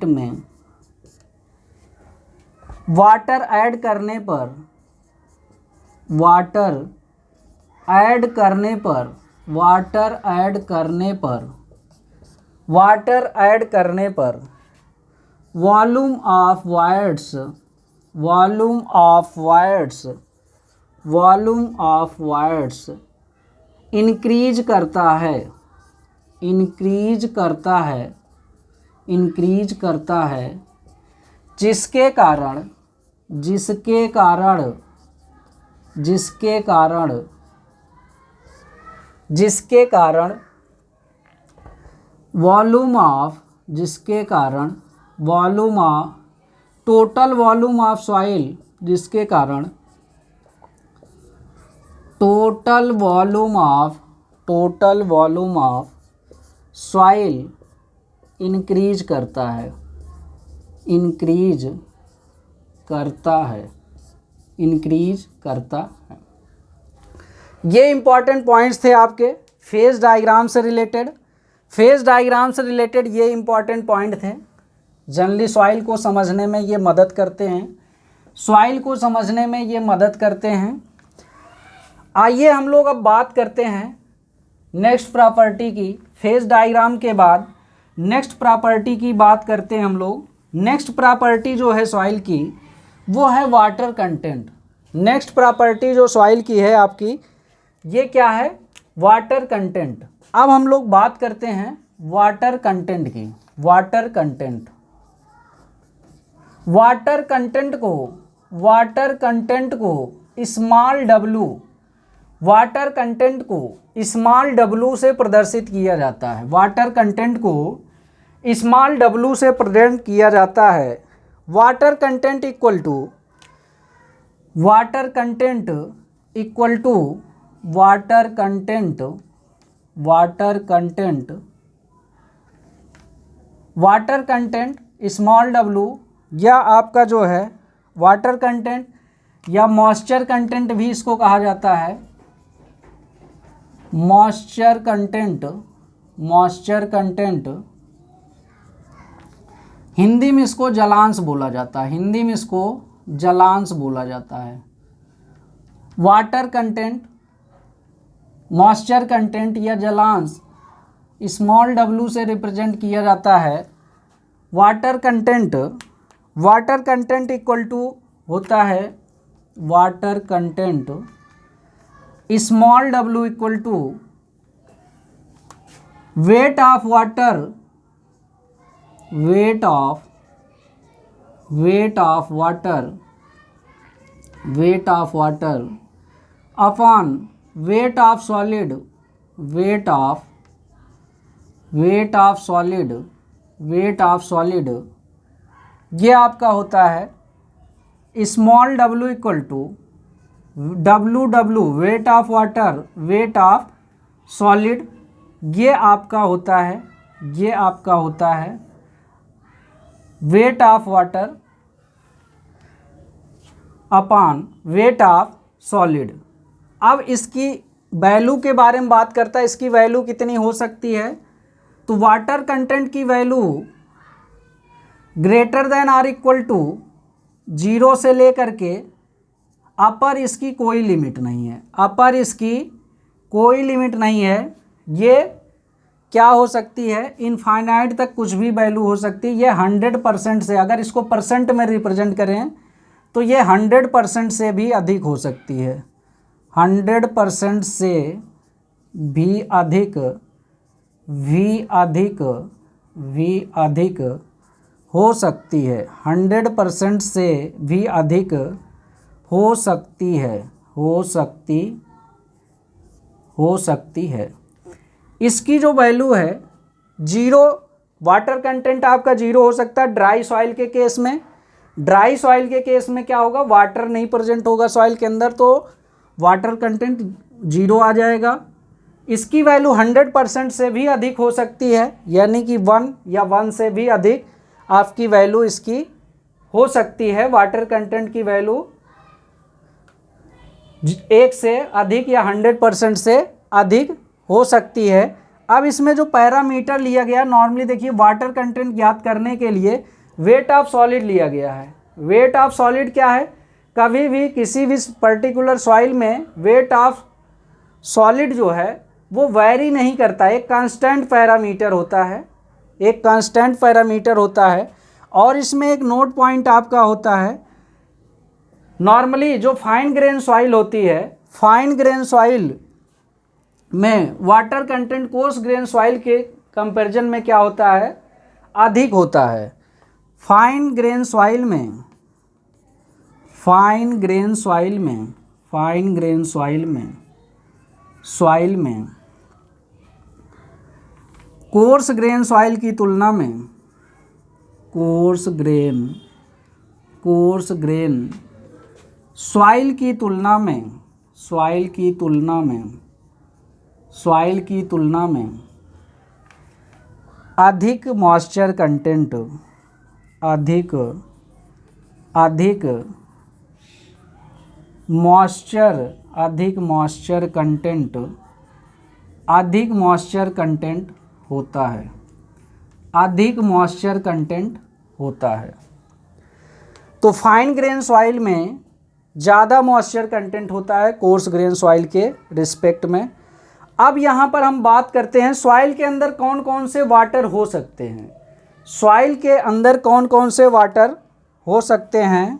में वाटर ऐड करने पर वॉल्यूम ऑफ वायर्स इंक्रीज करता है, जिसके कारण टोटल वॉल्यूम ऑफ सॉइल, जिसके कारण total volume of soil increase करता है। ये इंपॉर्टेंट पॉइंट्स थे आपके फेज डायग्राम से रिलेटेड। ये इंपॉर्टेंट पॉइंट थे, जनरली सॉइल को समझने में ये मदद करते हैं। आइए हम लोग अब बात करते हैं नेक्स्ट प्रॉपर्टी की। फेज डायग्राम के बाद नेक्स्ट प्रॉपर्टी की बात करते हैं हम लोग। नेक्स्ट प्रॉपर्टी जो है सॉइल की, वो है वाटर कंटेंट। नेक्स्ट प्रॉपर्टी जो सॉइल की है आपकी, ये क्या है, वाटर कंटेंट। अब हम लोग बात करते हैं वाटर कंटेंट की। वाटर कंटेंट स्मॉल w से प्रदर्शित किया जाता है। वाटर कंटेंट को स्मॉल w से प्रेजेंट किया जाता है। Water content equal to water content small w, या आपका जो है वाटर कंटेंट या मॉइस्चर कंटेंट भी इसको कहा जाता है। मॉइस्चर कंटेंट हिंदी में इसको जलांश बोला जाता है। वाटर कंटेंट, मॉइस्चर कंटेंट या जलांश स्मॉल w से रिप्रेजेंट किया जाता है। वाटर कंटेंट इक्वल टू होता है water content small w equal to weight of water, weight of water, weight of water upon weight of solid, weight of solid, weight of solid, ये आपका होता है small w equal to WW weight of water, weight of solid, ये आपका होता है, ये आपका होता है weight of water upon weight of solid. अब इसकी वैल्यू के बारे में बात करता है, इसकी वैल्यू कितनी हो सकती है, तो वाटर कंटेंट की value greater than or equal to 0 से लेकर के अपर इसकी कोई लिमिट नहीं है, अपर इसकी कोई लिमिट नहीं है, ये क्या हो सकती है, इनफाइनाइट तक कुछ भी वैल्यू हो सकती है। ये 100% से, अगर इसको परसेंट में रिप्रेजेंट करें तो ये 100% से भी अधिक हो सकती है, 100% से भी अधिक, भी अधिक हो सकती है, 100% से भी अधिक हो सकती है, हो सकती है। इसकी जो वैल्यू है 0, वाटर कंटेंट आपका 0 हो सकता है ड्राई सॉइल के केस में। ड्राई सॉइल के केस में क्या होगा, वाटर नहीं प्रेजेंट होगा सॉइल के अंदर, तो वाटर कंटेंट 0 आ जाएगा। इसकी वैल्यू 100% से भी अधिक हो सकती है, यानी कि 1 या 1 से भी अधिक आपकी वैल्यू इसकी हो सकती है। वाटर कंटेंट की वैल्यू 1 से अधिक या 100% से अधिक हो सकती है। अब इसमें जो पैरामीटर लिया गया, नॉर्मली देखिए वाटर कंटेंट ज्ञात करने के लिए वेट ऑफ सॉलिड लिया गया है। वेट ऑफ सॉलिड क्या है, कभी भी किसी भी पर्टिकुलर सॉइल में वेट ऑफ सॉलिड जो है वो वैरी नहीं करता, एक कांस्टेंट पैरामीटर होता है, एक कांस्टेंट पैरामीटर होता है। और इसमें एक नोट पॉइंट आपका होता है, नॉर्मली जो फाइन ग्रेन सॉइल होती है, फाइन ग्रेन सॉइल में water content coarse grain soil के कंपैरिजन में क्या होता है, अधिक होता है। फाइन ग्रेन सॉइल में, फाइन ग्रेन सॉइल में, फाइन ग्रेन सॉइल में, सॉइल में कोर्स ग्रेन सॉइल की तुलना में, कोर्स ग्रेन सॉइल की तुलना में, सॉइल की तुलना में, सॉइल की तुलना में अधिक मॉइस्चर कंटेंट, अधिक मॉइस्चर कंटेंट, अधिक मॉइस्चर कंटेंट होता है, अधिक मॉइस्चर कंटेंट होता है। तो फाइन ग्रेन सॉइल में ज़्यादा मॉइस्चर कंटेंट होता है कोर्स ग्रेन सॉइल के रिस्पेक्ट में। अब यहाँ पर हम बात करते हैं सॉइल के अंदर कौन कौन से वाटर हो सकते हैं। सॉइल के अंदर कौन कौन से वाटर हो सकते हैं।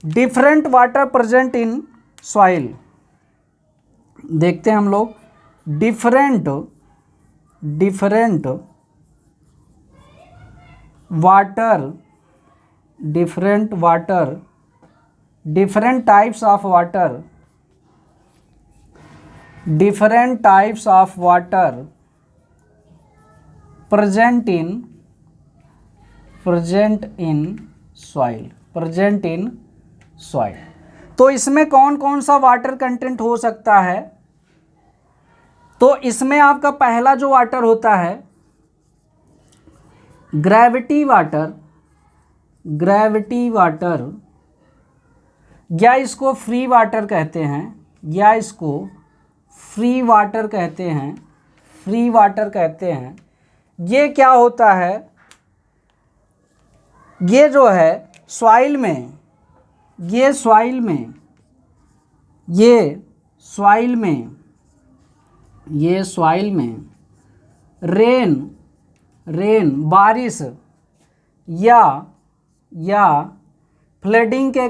Different water present in soil, देखते हैं हम लोग। Different water, different types of water, different types of water present in soil। तो इसमें कौन कौन सा वाटर कंटेंट हो सकता है, तो इसमें आपका पहला जो वाटर होता है ग्रेविटी वाटर, या इसको फ्री वाटर कहते हैं, या इसको फ्री वाटर कहते हैं। ये क्या होता है, ये जो है सॉइल में, ये सॉइल में रेन बारिश या फ्लडिंग के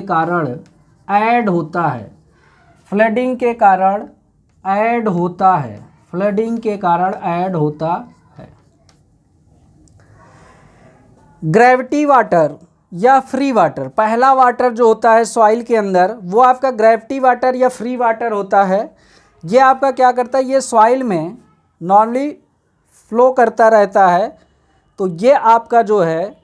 कारण ऐड होता है, फ्लडिंग के कारण ऐड होता है, फ्लडिंग के कारण ऐड होता है। ग्रेविटी वाटर या फ्री वाटर, पहला वाटर जो होता है सॉइल के अंदर वो आपका ग्रेविटी वाटर या फ्री वाटर होता है। ये आपका क्या करता है, ये सॉइल में नॉर्मली फ्लो करता रहता है। तो ये आपका जो है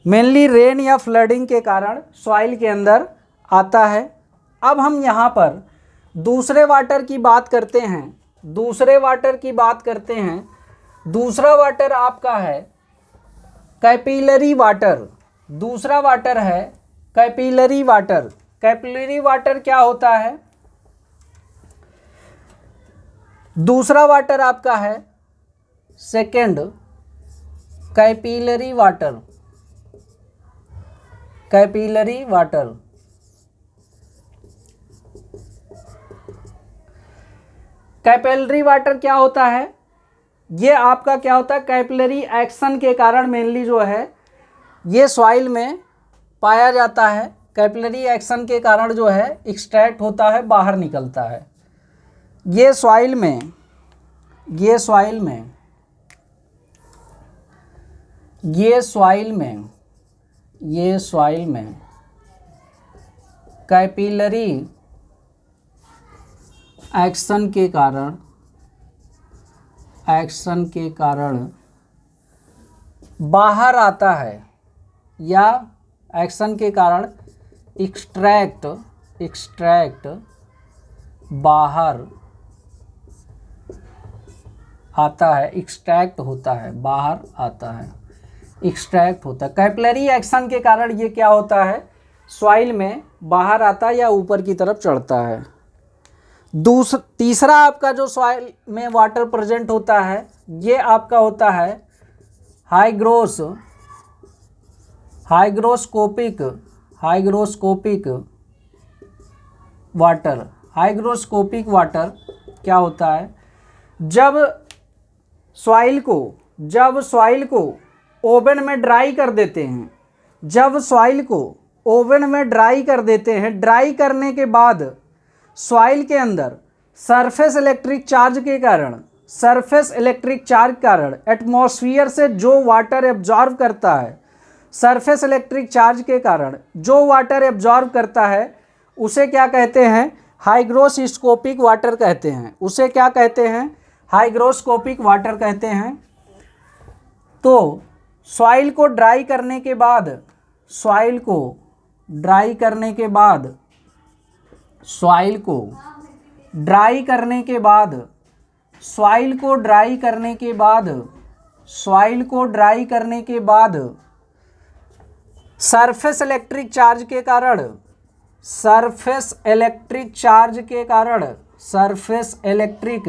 मेनली रेन या फ्लडिंग के कारण सॉइल के अंदर आता है। अब हम यहाँ पर दूसरे वाटर की बात करते हैं, दूसरे वाटर की बात करते हैं। दूसरा वाटर आपका है कैपिलरी वाटर, दूसरा वाटर है कैपिलरी वाटर। कैपिलरी वाटर क्या होता है, दूसरा वाटर आपका है second capillary water, capillary water. Capillary water क्या होता है, ये आपका क्या होता है कैपिलरी एक्शन के कारण मेनली जो है ये सॉइल में पाया जाता है। कैपिलरी एक्शन के कारण जो है एक्सट्रैक्ट होता है, बाहर निकलता है। ये सॉइल में, ये सॉइल में, ये सॉइल में, ये सॉइल में कैपिलरी एक्शन के कारण, एक्शन के कारण बाहर आता है या एक्शन के कारण एक्सट्रैक्ट, एक्सट्रैक्ट बाहर आता है, एक्सट्रैक्ट होता है, बाहर आता है, एक्सट्रैक्ट होता है। कैपिलरी एक्शन के कारण ये क्या होता है सॉइल में बाहर आता है या ऊपर की तरफ चढ़ता है। तीसरा आपका जो सॉइल में वाटर प्रेजेंट होता है ये आपका होता है hygroscopic, hygroscopic water. Hygroscopic water क्या होता है, जब सॉइल को ओवन में ड्राई कर देते हैं, जब सॉइल को ओवन में ड्राई कर देते हैं, ड्राई करने के बाद सॉइल के अंदर सरफेस इलेक्ट्रिक चार्ज के कारण, सरफेस इलेक्ट्रिक चार्ज के कारण एटमॉस्फेयर से जो वाटर एब्जॉर्ब करता है, सरफेस इलेक्ट्रिक चार्ज के कारण जो वाटर एब्जॉर्ब करता है उसे क्या कहते हैं, हाइग्रोस्कोपिक वाटर कहते हैं। उसे क्या कहते हैं, हाइग्रोस्कोपिक वाटर कहते हैं। तो सॉइल को ड्राई करने के बाद, सॉइल को ड्राई करने के बाद, सॉइल को ड्राई करने के बाद, सॉइल को ड्राई करने के बाद, सॉइल को ड्राई करने के बाद सरफेस इलेक्ट्रिक चार्ज के कारण, सरफेस इलेक्ट्रिक चार्ज के कारण, सरफेस इलेक्ट्रिक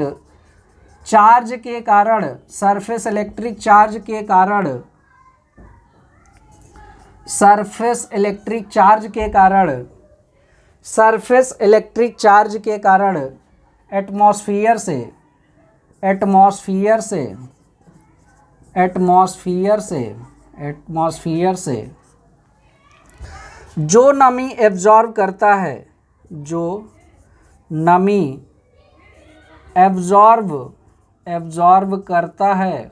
चार्ज के कारण, सरफेस इलेक्ट्रिक चार्ज के कारण, सरफेस इलेक्ट्रिक चार्ज के कारण, सरफेस इलेक्ट्रिक चार्ज के कारण एटमॉस्फेयर से, एटमॉस्फेयर से, एटमॉस्फेयर से, एटमॉस्फेयर से जो नमी एब्जॉर्ब करता है, जो नमी एब्जॉर्ब करता है,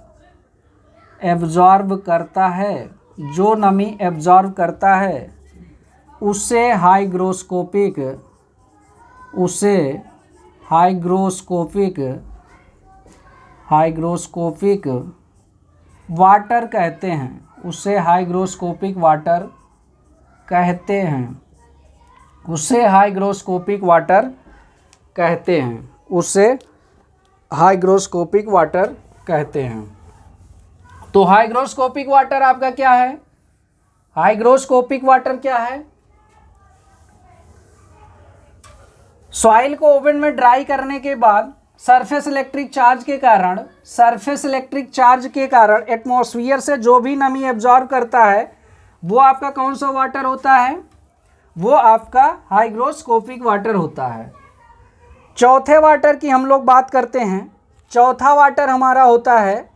एब्जॉर्ब करता है, जो नमी एब्जॉर्ब करता है उसे हाइग्रोस्कोपिक, उसे हाइग्रोस्कोपिक, हाइग्रोस्कोपिक वाटर कहते हैं, उसे हाइग्रोस्कोपिक वाटर कहते हैं, उसे हाइग्रोस्कोपिक वाटर कहते हैं, उसे हाइग्रोस्कोपिक वाटर कहते हैं। तो हाइग्रोस्कोपिक वाटर आपका क्या है, हाइग्रोस्कोपिक वाटर क्या है, सॉइल को ओवन में ड्राई करने के बाद सरफेस इलेक्ट्रिक चार्ज के कारण, सरफेस इलेक्ट्रिक चार्ज के कारण एटमॉस्फेयर से जो भी नमी एब्जॉर्ब करता है वो आपका कौन सा वाटर होता है, वो आपका हाइग्रोस्कोपिक वाटर होता है। चौथे वाटर की हम लोग बात करते हैं। चौथा वाटर हमारा होता है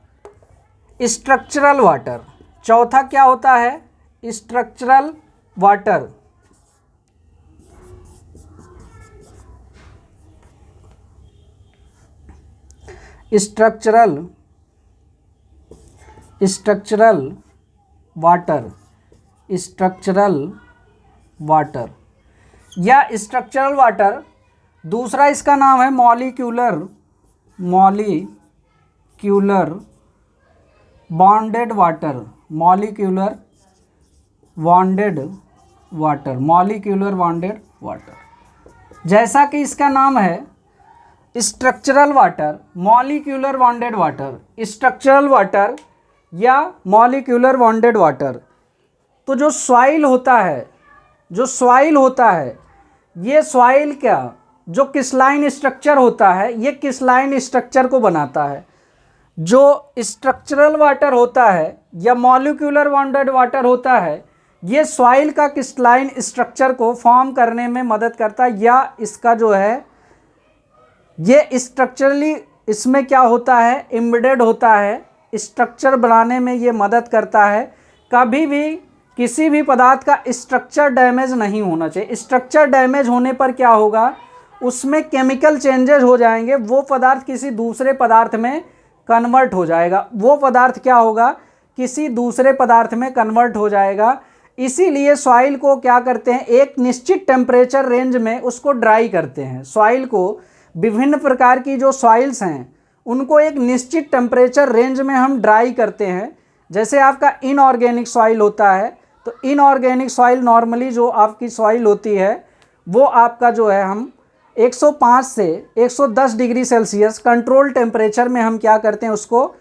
स्ट्रक्चरल वाटर। चौथा क्या होता है, structural water. Structural water, structural water या स्ट्रक्चरल वाटर। दूसरा इसका नाम है molecular bonded water, molecular bonded water. जैसा कि इसका नाम है structural water, molecular bonded water, structural water या मॉलिक्यूलर बॉन्डेड वाटर। तो जो सॉइल होता है ये सॉइल क्या, जो क्रिस्टलाइन स्ट्रक्चर होता है ये क्रिस्टलाइन स्ट्रक्चर को बनाता है। जो स्ट्रक्चरल वाटर होता है या मॉलिक्यूलर बॉन्डेड वाटर होता है ये सॉइल का क्रिस्टलाइन स्ट्रक्चर को फॉर्म करने में मदद करता है, या इसका जो है ये स्ट्रक्चरली इसमें क्या होता है, एम्बेडेड होता है, स्ट्रक्चर बनाने में ये मदद करता है। कभी भी किसी भी पदार्थ का स्ट्रक्चर डैमेज नहीं होना चाहिए। स्ट्रक्चर डैमेज होने पर क्या होगा, उसमें केमिकल चेंजेस हो जाएंगे, वो पदार्थ किसी दूसरे पदार्थ में कन्वर्ट हो जाएगा, वो पदार्थ क्या होगा, किसी दूसरे पदार्थ में कन्वर्ट हो जाएगा। इसीलिए सॉइल को क्या करते हैं, एक निश्चित टेम्परेचर रेंज में उसको ड्राई करते हैं। सॉइल को विभिन्न प्रकार की जो सॉइल्स हैं उनको एक निश्चित टेम्परेचर रेंज में हम ड्राई करते हैं। जैसे आपका इनऑर्गेनिक सॉइल होता है, तो इनऑर्गेनिक सॉइल नॉर्मली जो आपकी सॉइल होती है वो आपका जो है हम 105 से 110 डिग्री सेल्सियस कंट्रोल टेम्परेचर में हम क्या करते हैं, उसको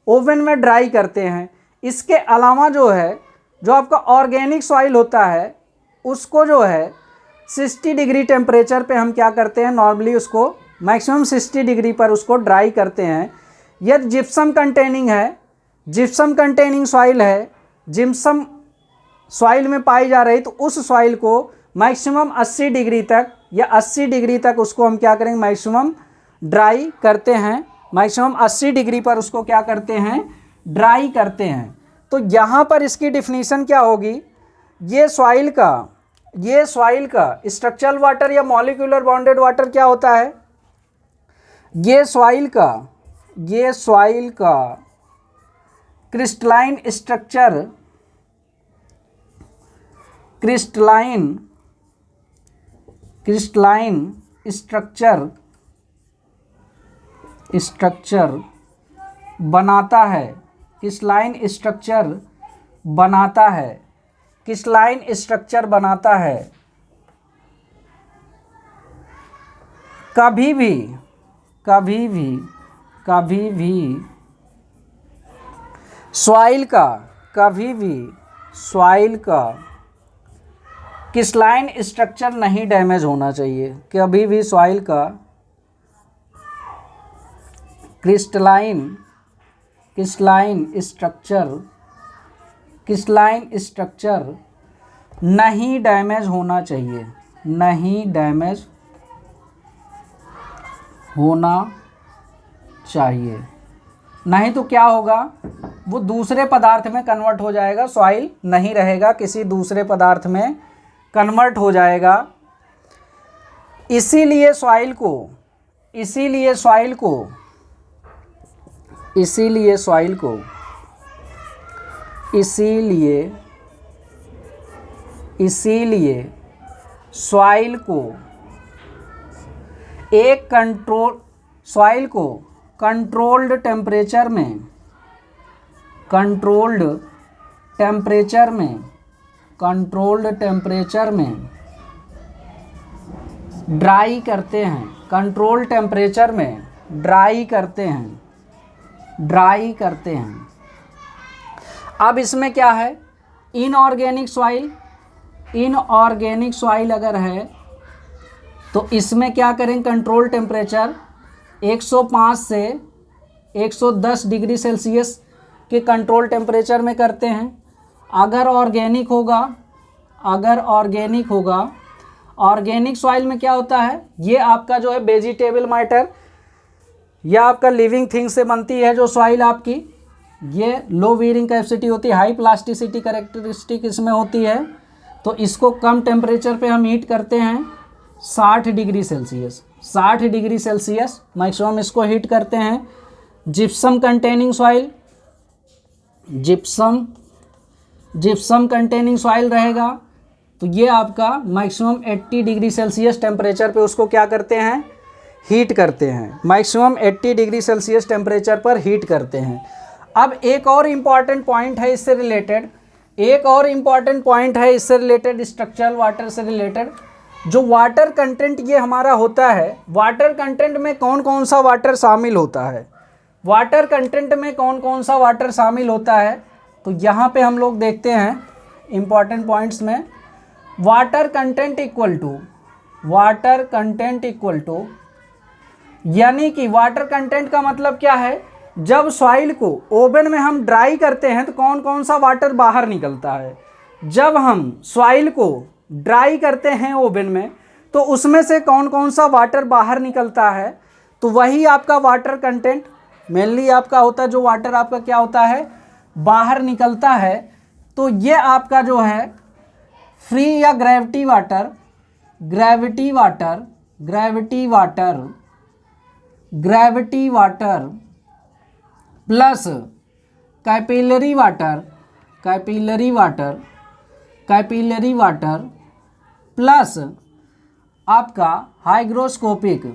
ओवन में ड्राई करते हैं। इसके अलावा जो है जो आपका ऑर्गेनिक सॉइल होता है उसको जो है 60 डिग्री टेम्परेचर पे हम क्या करते हैं, नॉर्मली उसको मैक्सिमम 60 डिग्री पर उसको ड्राई करते हैं। यदि जिप्सम कंटेनिंग है, जिप्सम कंटेनिंग सॉइल है, जिप्सम सॉइल में पाई जा रही, तो उस सॉइल को मैक्सिमम 80 डिग्री तक या 80 डिग्री तक उसको हम क्या करेंगे, मैक्सिमम ड्राई करते हैं। मैक्सिमम 80 डिग्री पर उसको क्या करते हैं, ड्राई करते हैं। तो यहाँ पर इसकी डिफिनीशन क्या होगी, ये सॉइल का स्ट्रक्चरल वाटर या मॉलिक्यूलर बॉन्डेड वाटर क्या होता है, ये सॉइल का क्रिस्टलाइन स्ट्रक्चर बनाता है, क्रिस्टलाइन स्ट्रक्चर बनाता है। कभी भी सॉइल का क्रिस्टलाइन स्ट्रक्चर नहीं डैमेज होना चाहिए। कभी भी सॉइल का क्रिस्टलाइन स्ट्रक्चर नहीं डैमेज होना चाहिए, नहीं तो क्या होगा, वो दूसरे पदार्थ में कन्वर्ट हो जाएगा, सॉइल नहीं रहेगा, किसी दूसरे पदार्थ में कन्वर्ट हो जाएगा। इसीलिए सॉइल को एक कंट्रोल्ड टेम्परेचर में ड्राई करते हैं, कंट्रोल टेम्परेचर में ड्राई करते हैं। अब इसमें क्या है, इनऑर्गेनिक सॉइल अगर है तो इसमें क्या करें, कंट्रोल टेम्परेचर 105 से 110 डिग्री सेल्सियस के कंट्रोल टेम्परेचर में करते हैं। अगर ऑर्गेनिक होगा, ऑर्गेनिक सॉइल में क्या होता है, ये आपका जो है वेजिटेबल मैटर या आपका लिविंग थिंग से बनती है जो सॉइल आपकी, ये लो वेयरिंग कैपेसिटी होती है, हाई प्लास्टिसिटी कैरेक्टरिस्टिक इसमें होती है। तो इसको कम टेम्परेचर पे हम हीट करते हैं 60 डिग्री सेल्सियस मैक्सिमम इसको हीट करते हैं। Gypsum containing soil, gypsum containing soil रहेगा तो ये आपका मैक्सिमम 80 डिग्री सेल्सियस टेम्परेचर पे उसको क्या करते हैं, हीट करते हैं, मैक्सिमम 80 डिग्री सेल्सियस टेम्परेचर पर हीट करते हैं। अब एक और इम्पॉर्टेंट पॉइंट है इससे रिलेटेड, स्ट्रक्चरल वाटर से रिलेटेड, जो वाटर कंटेंट ये हमारा होता है, वाटर कंटेंट में कौन कौन सा वाटर शामिल होता है, वाटर कंटेंट में कौन कौन सा वाटर शामिल होता है, तो यहाँ पे हम लोग देखते हैं इम्पॉर्टेंट पॉइंट्स में, वाटर कंटेंट इक्वल टू, यानी कि वाटर कंटेंट का मतलब क्या है, जब सॉइल को ओवन में हम ड्राई करते हैं तो कौन कौन सा वाटर बाहर निकलता है, जब हम सॉइल को ड्राई करते हैं ओवन में तो उसमें से कौन कौन सा वाटर बाहर निकलता है, तो वही आपका वाटर कंटेंट मेनली आपका होता है, जो वाटर आपका क्या होता है, बाहर निकलता है। तो ये आपका जो है फ्री या gravity water plus capillary water plus आपका हाइग्रोस्कोपिक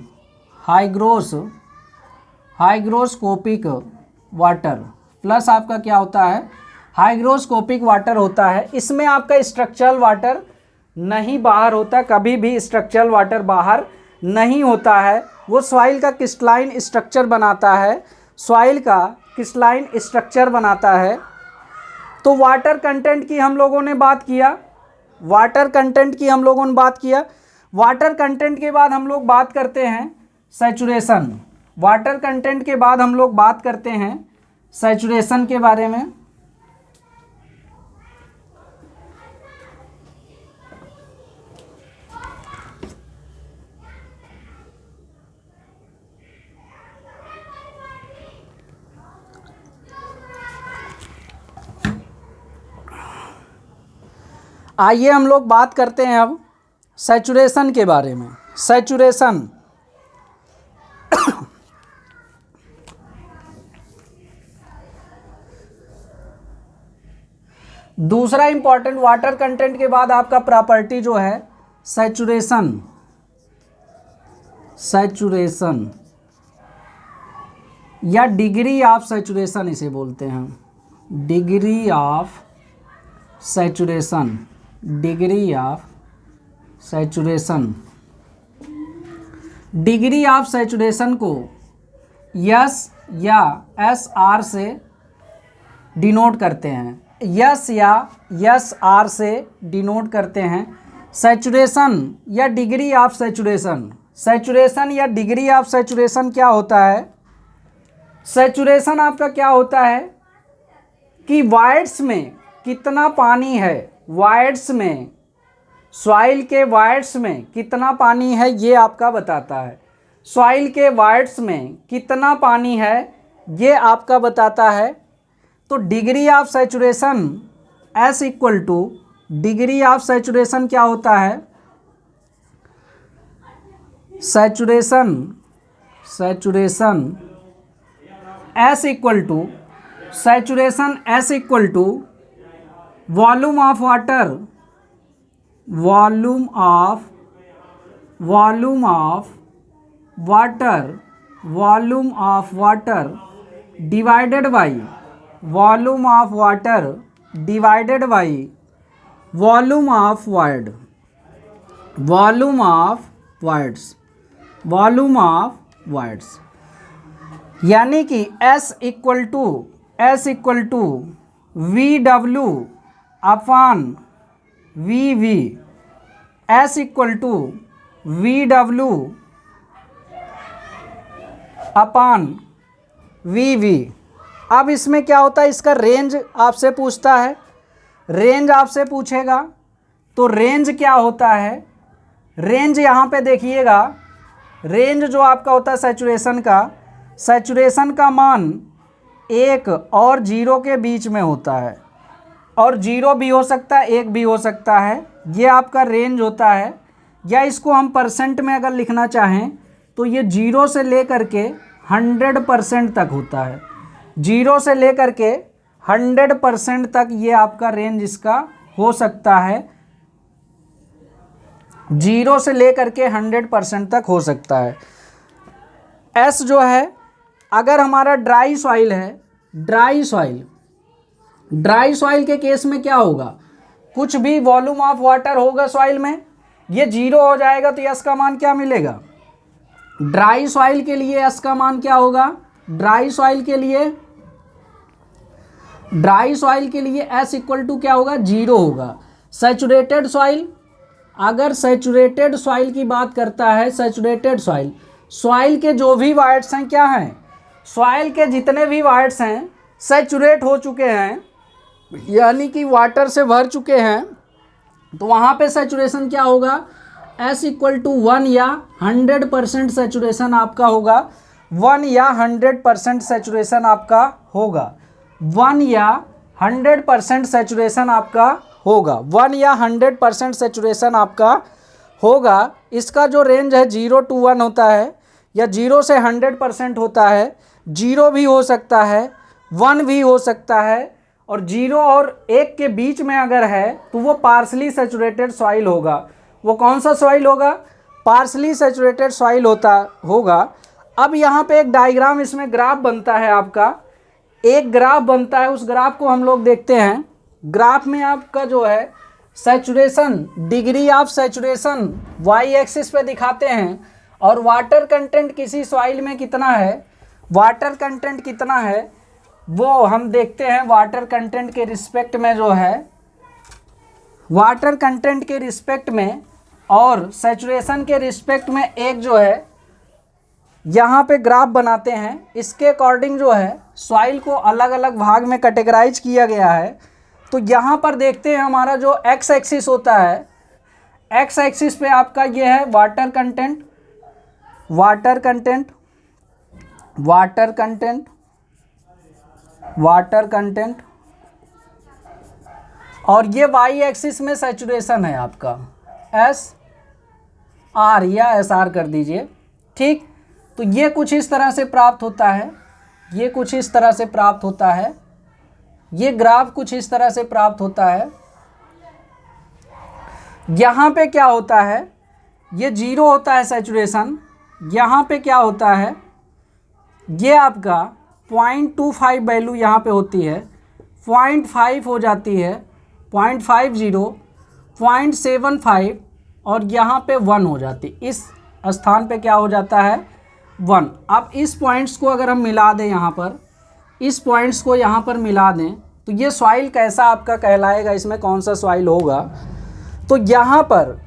वाटर, प्लस आपका क्या होता है, हाइग्रोस्कोपिक वाटर होता है। इसमें आपका स्ट्रक्चरल वाटर नहीं बाहर होता, कभी भी स्ट्रक्चरल वाटर बाहर नहीं होता है, वो सॉइल का क्रिस्टलाइन स्ट्रक्चर बनाता है, तो वाटर कंटेंट की हम लोगों ने बात किया, वाटर कंटेंट के बाद हम लोग बात करते हैं सैचुरेशन, वाटर कंटेंट के बाद हम लोग बात करते हैं सैचुरेशन के बारे में। आइए हम लोग बात करते हैं अब सैचुरेशन के बारे में। सैचुरेशन दूसरा इंपॉर्टेंट वाटर कंटेंट के बाद आपका प्रॉपर्टी जो है सैचुरेशन या डिग्री ऑफ सैचुरेशन इसे बोलते हैं, डिग्री ऑफ सैचुरेशन को यस या एस आर से डिनोट करते हैं, सैचुरेशन या डिग्री ऑफ सैचुरेशन क्या होता है, सैचुरेशन आपका क्या होता है कि वाइड्स में कितना पानी है, सॉइल के वाइड्स में कितना पानी है ये आपका बताता है, सॉइल के वाइड्स में कितना पानी है ये आपका बताता है। तो degree of saturation S equal to, degree of saturation क्या होता है, saturation S equal to volume of water divided by volume of voids, यानी कि S equal to VW upon VV, S equal to VW upon VV। अब इसमें क्या होता है, इसका रेंज आपसे पूछता है, रेंज आपसे पूछेगा तो रेंज क्या होता है, रेंज यहाँ पे देखिएगा, रेंज जो आपका होता है सैचुरेशन का मान 1 और 0 के बीच में होता है, और 0 भी हो सकता है 1 भी हो सकता है, ये आपका रेंज होता है। या इसको हम परसेंट में अगर लिखना चाहें तो ये 0 से ले करके 100% तक होता है। 0 से लेकर के 100% तक ये आपका रेंज इसका हो सकता है। 0 से लेकर के 100% तक हो सकता है। एस जो है, अगर हमारा ड्राई सॉइल है, ड्राई सॉइल के केस में क्या होगा, कुछ भी वॉल्यूम ऑफ वाटर होगा सॉइल में, ये 0 हो जाएगा। तो एस का मान क्या मिलेगा, ड्राई सॉइल के लिए एस का मान क्या होगा, ड्राई सॉइल के लिए एस इक्वल टू क्या होगा, 0 होगा। सैचुरेटेड सॉइल, अगर सैचुरेटेड सॉइल की बात करता है, सैचुरेटेड सॉइल के जो भी वाइट्स हैं क्या हैं, सॉइल के जितने भी वाइट्स हैं सैचुरेट हो चुके हैं, यानी कि वाटर से भर चुके हैं, तो वहाँ पे सैचुरेशन क्या होगा, S इक्वल टू 1 या 100% सैचुरेशन आपका होगा। 1 या 100% सैचुरेशन आपका होगा। 1 या 100% सैचुरेशन आपका होगा। 1 या 100% सैचुरेशन आपका होगा। इसका जो रेंज है 0 to 1 होता है, या 0 से 100% होता है। 0 भी हो सकता है, 1 भी हो सकता है, और 0 और 1 के बीच में अगर है तो वो पार्शली सैचुरेटेड सॉइल होगा। वो कौन सा सॉइल होगा, पार्शली सैचुरेटेड सॉइल होगा। अब यहाँ पे एक डायग्राम, इसमें ग्राफ बनता है आपका, एक ग्राफ बनता है, उस ग्राफ को हम लोग देखते हैं। ग्राफ में आपका जो है saturation, degree of saturation Y axis पे दिखाते हैं, और वाटर कंटेंट किसी सॉइल में कितना है, वाटर कंटेंट कितना है वो हम देखते हैं। वाटर कंटेंट के रिस्पेक्ट में जो है, वाटर कंटेंट के रिस्पेक्ट में और सैचुरेशन के रिस्पेक्ट में एक जो है यहाँ पे ग्राफ बनाते हैं। इसके अकॉर्डिंग जो है सॉइल को अलग अलग भाग में कैटेगराइज किया गया है। तो यहाँ पर देखते हैं हमारा जो एक्स एक्सिस होता है, एक्स एक्सिस पे आपका ये है water content, water content, water content, water content, और ये वाई एक्सिस में सैचुरेशन है आपका एस आर, या एस आर कर दीजिए, ठीक। तो ये कुछ इस तरह से प्राप्त होता है, ये कुछ इस तरह से प्राप्त होता है, ये ग्राफ कुछ इस तरह से प्राप्त होता है। यहाँ पे क्या होता है, ये 0 होता है सैचुरेशन। यहाँ पे क्या होता है, ये आपका 0.25 वैल्यू यहाँ पे होती है, 0.5 हो जाती है, 0.50, 0.75, और यहाँ पे 1 हो जाती है। इस स्थान पे क्या हो जाता है, 1। अब इस पॉइंट्स को अगर हम मिला दें यहाँ पर, इस पॉइंट्स को यहाँ पर मिला दें, तो ये सॉइल कैसा आपका कहलाएगा, इसमें कौन सा सॉइल होगा। तो यहाँ पर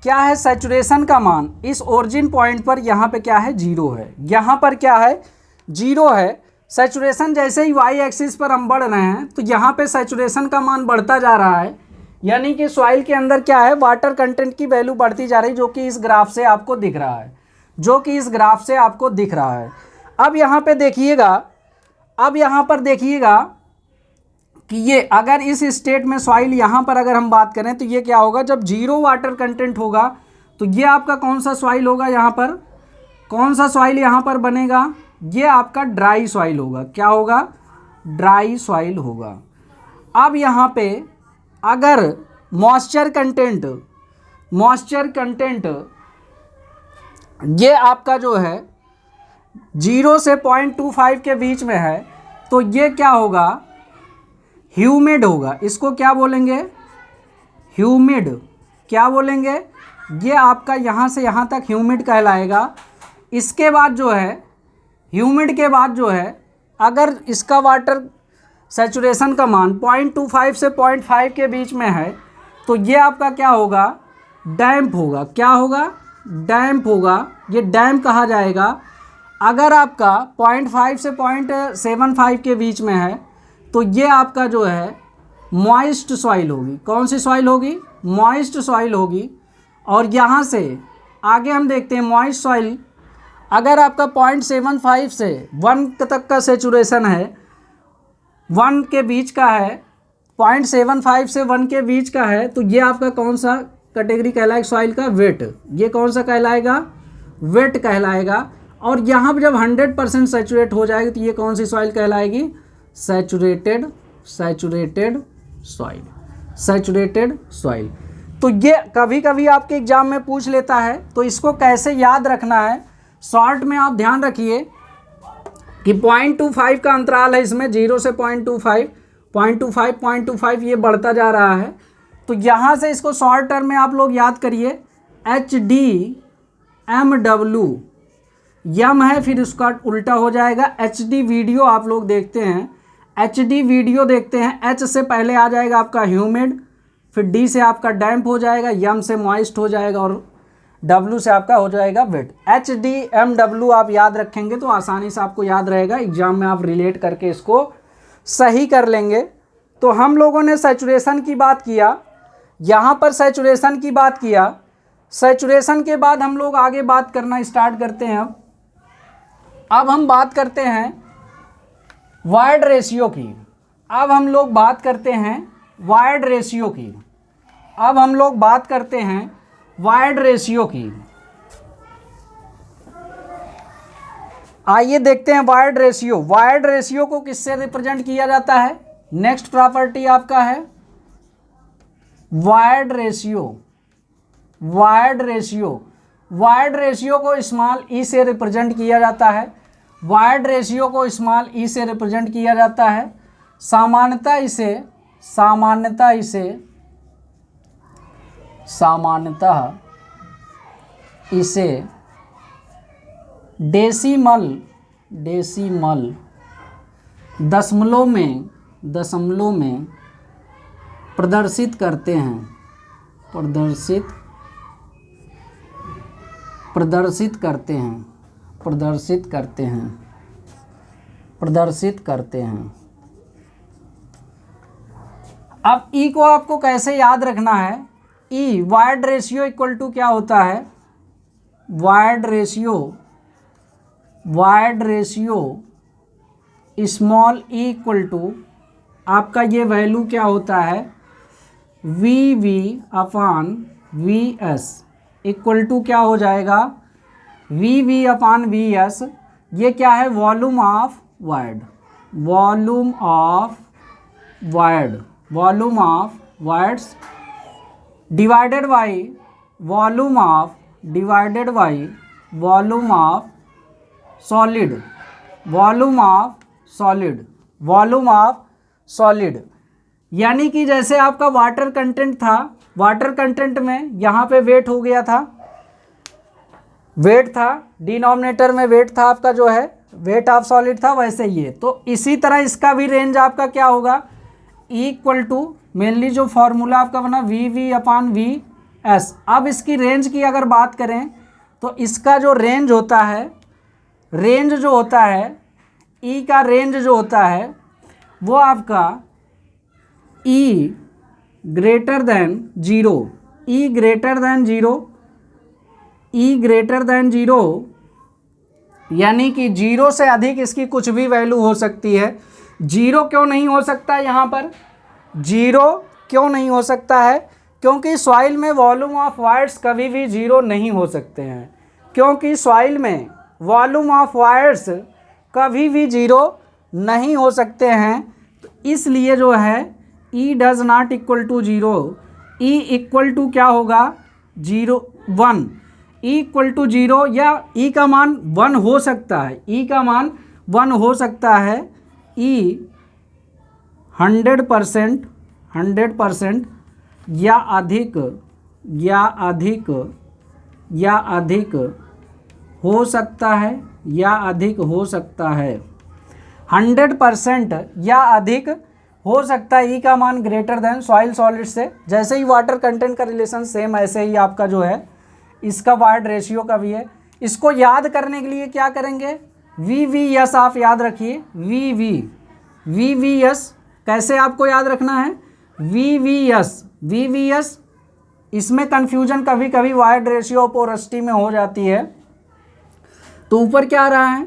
क्या है, सैचुरेशन का मान इस ओरिजिन पॉइंट पर यहाँ पे क्या है, 0 है। यहाँ पर क्या है, 0 है। सैचुरेशन जैसे ही वाई एक्सिस पर हम बढ़ रहे हैं तो यहाँ पे सैचुरेशन का मान बढ़ता जा रहा है, यानी कि सॉइल के अंदर क्या है, वाटर कंटेंट की वैल्यू बढ़ती जा रही है, जो कि इस ग्राफ से आपको दिख रहा है, जो कि इस ग्राफ से आपको दिख रहा है। अब यहाँ पे देखिएगा, अब यहाँ पर देखिएगा कि ये अगर इस स्टेट में सॉइल यहाँ पर अगर हम बात करें तो ये क्या होगा, जब 0 वाटर कंटेंट होगा तो ये आपका कौन सा सॉइल होगा, यहाँ पर कौन सा सॉइल यहाँ पर बनेगा, ये आपका ड्राई सॉइल होगा। क्या होगा, ड्राई सॉइल होगा। अब यहाँ पे अगर मॉइस्चर कंटेंट ये आपका जो है 0 से 0.25 के बीच में है, तो ये क्या होगा, ह्यूमिड होगा। इसको क्या बोलेंगे, ह्यूमिड। क्या बोलेंगे, ये आपका यहाँ से यहाँ तक ह्यूमिड कहलाएगा। इसके बाद जो है, ह्यूमिड के बाद जो है, अगर इसका वाटर सैचुरेशन का मान 0.25 से 0.5 के बीच में है, तो ये आपका क्या होगा, डैम्प होगा। क्या होगा, डैम्प होगा। ये डैम्प कहा जाएगा। अगर आपका 0.5 से 0.75 के बीच में है, तो ये आपका जो है मॉइस्ट सॉइल होगी। कौन सी सॉइल होगी, मॉइस्ट सॉइल होगी। और यहाँ से आगे हम देखते हैं मॉइस्ट सॉइल, अगर आपका 0.75 से 1 तक का सेचुरेशन है, 1 के बीच का है, 0.75 से 1 के बीच का है, तो ये आपका कौन सा कैटेगरी कहलाएगा सॉइल का, वेट। ये कौन सा कहलाएगा, वेट कहलाएगा। और यहाँ पर जब 100% सैचुरेट हो जाएगी तो ये कौन सी सॉइल कहलाएगी? Saturated soil, saturated soil. तो ये कभी कभी आपके एग्जाम में पूछ लेता है, तो इसको कैसे याद रखना है? शॉर्ट में आप ध्यान रखिए कि 0.25 का अंतराल है इसमें, 0 से 0.25, 0.25 ये बढ़ता जा रहा है। तो यहाँ से इसको शॉर्ट टर्म में आप लोग याद करिए, HDMW, यम है फिर उसका उल्टा हो जाएगा HD वीडियो। आप लोग देखते हैं HD वीडियो देखते हैं, H से पहले आ जाएगा आपका ह्यूमिड, फिर D से आपका डैम्प हो जाएगा, यम से मॉइस्ट हो जाएगा और W से आपका हो जाएगा वेट। HDMW आप याद रखेंगे तो आसानी से आपको याद रहेगा, एग्जाम में आप रिलेट करके इसको सही कर लेंगे। तो हम लोगों ने सैचुरेशन की बात किया, यहाँ पर सैचुरेशन की बात किया। सैचुरेशन के बाद हम लोग आगे बात करना स्टार्ट करते हैं। अब हम बात करते हैं वायर्ड रेशियो की। अब हम लोग बात करते हैं वायर्ड रेशियो की। अब हम लोग बात करते हैं वायर्ड रेशियो की। आइए देखते हैं वायर्ड रेशियो। वायर्ड रेशियो को किससे रिप्रेजेंट किया जाता है? नेक्स्ट प्रॉपर्टी आपका है void ratio. Wired ratio, wired ratio को स्मॉल ई से रिप्रेजेंट किया जाता है। वायर्ड रेशियो को स्मॉल ई से रिप्रेजेंट किया जाता है। सामान्यतः इसे डेसिमल दशमलव में प्रदर्शित करते हैं। प्रदर्शित करते हैं। अब ई को आपको कैसे याद रखना है? E void ratio equal to क्या होता है? Void ratio small E equal to आपका ये वैल्यू क्या होता है? VV/VS इक्वल टू क्या हो जाएगा? VV/VS ये क्या है? Volume of voids divided by volume of solid. यानी कि जैसे आपका वाटर कंटेंट था, वाटर कंटेंट में यहाँ पे वेट हो गया था, वेट था डिनोमिनेटर में, वेट था आपका जो है वेट ऑफ सॉलिड था, वैसे ही है। तो इसी तरह इसका भी रेंज आपका क्या होगा? इक्वल टू मेनली जो फॉर्मूला आपका बना VV/VS। अब इसकी रेंज की अगर बात करें तो इसका जो रेंज होता है, ई का रेंज जो होता है वो आपका E ग्रेटर देन जीरो, यानी कि 0 से अधिक इसकी कुछ भी वैल्यू हो सकती है। 0 क्यों नहीं हो सकता है? यहाँ पर 0 क्यों नहीं हो सकता है? क्योंकि सॉइल में वॉल्यूम ऑफ वायर्स कभी भी 0 नहीं हो सकते हैं, क्योंकि सॉइल में वॉल्यूम ऑफ वायर्स कभी भी 0 नहीं हो सकते हैं। तो इसलिए जो है E does not equal to 0, E equal to क्या होगा? 1। E इक्वल टू 0 या E का मान 1 हो सकता है, E का मान 1 हो सकता है। E 100% या अधिक हो सकता है, 100% या अधिक हो सकता है। ई का मान ग्रेटर देन सॉइल सॉलिड से, जैसे ही वाटर कंटेंट का रिलेशन सेम, ऐसे ही आपका जो है इसका वायर्ड रेशियो का भी है। इसको याद करने के लिए क्या करेंगे? VVS आप याद रखिए। VVS कैसे आपको याद रखना है? VVS इसमें कंफ्यूजन कभी कभी वायर्ड रेशियो पोरोसिटी में हो जाती है। तो ऊपर क्या आ रहा है?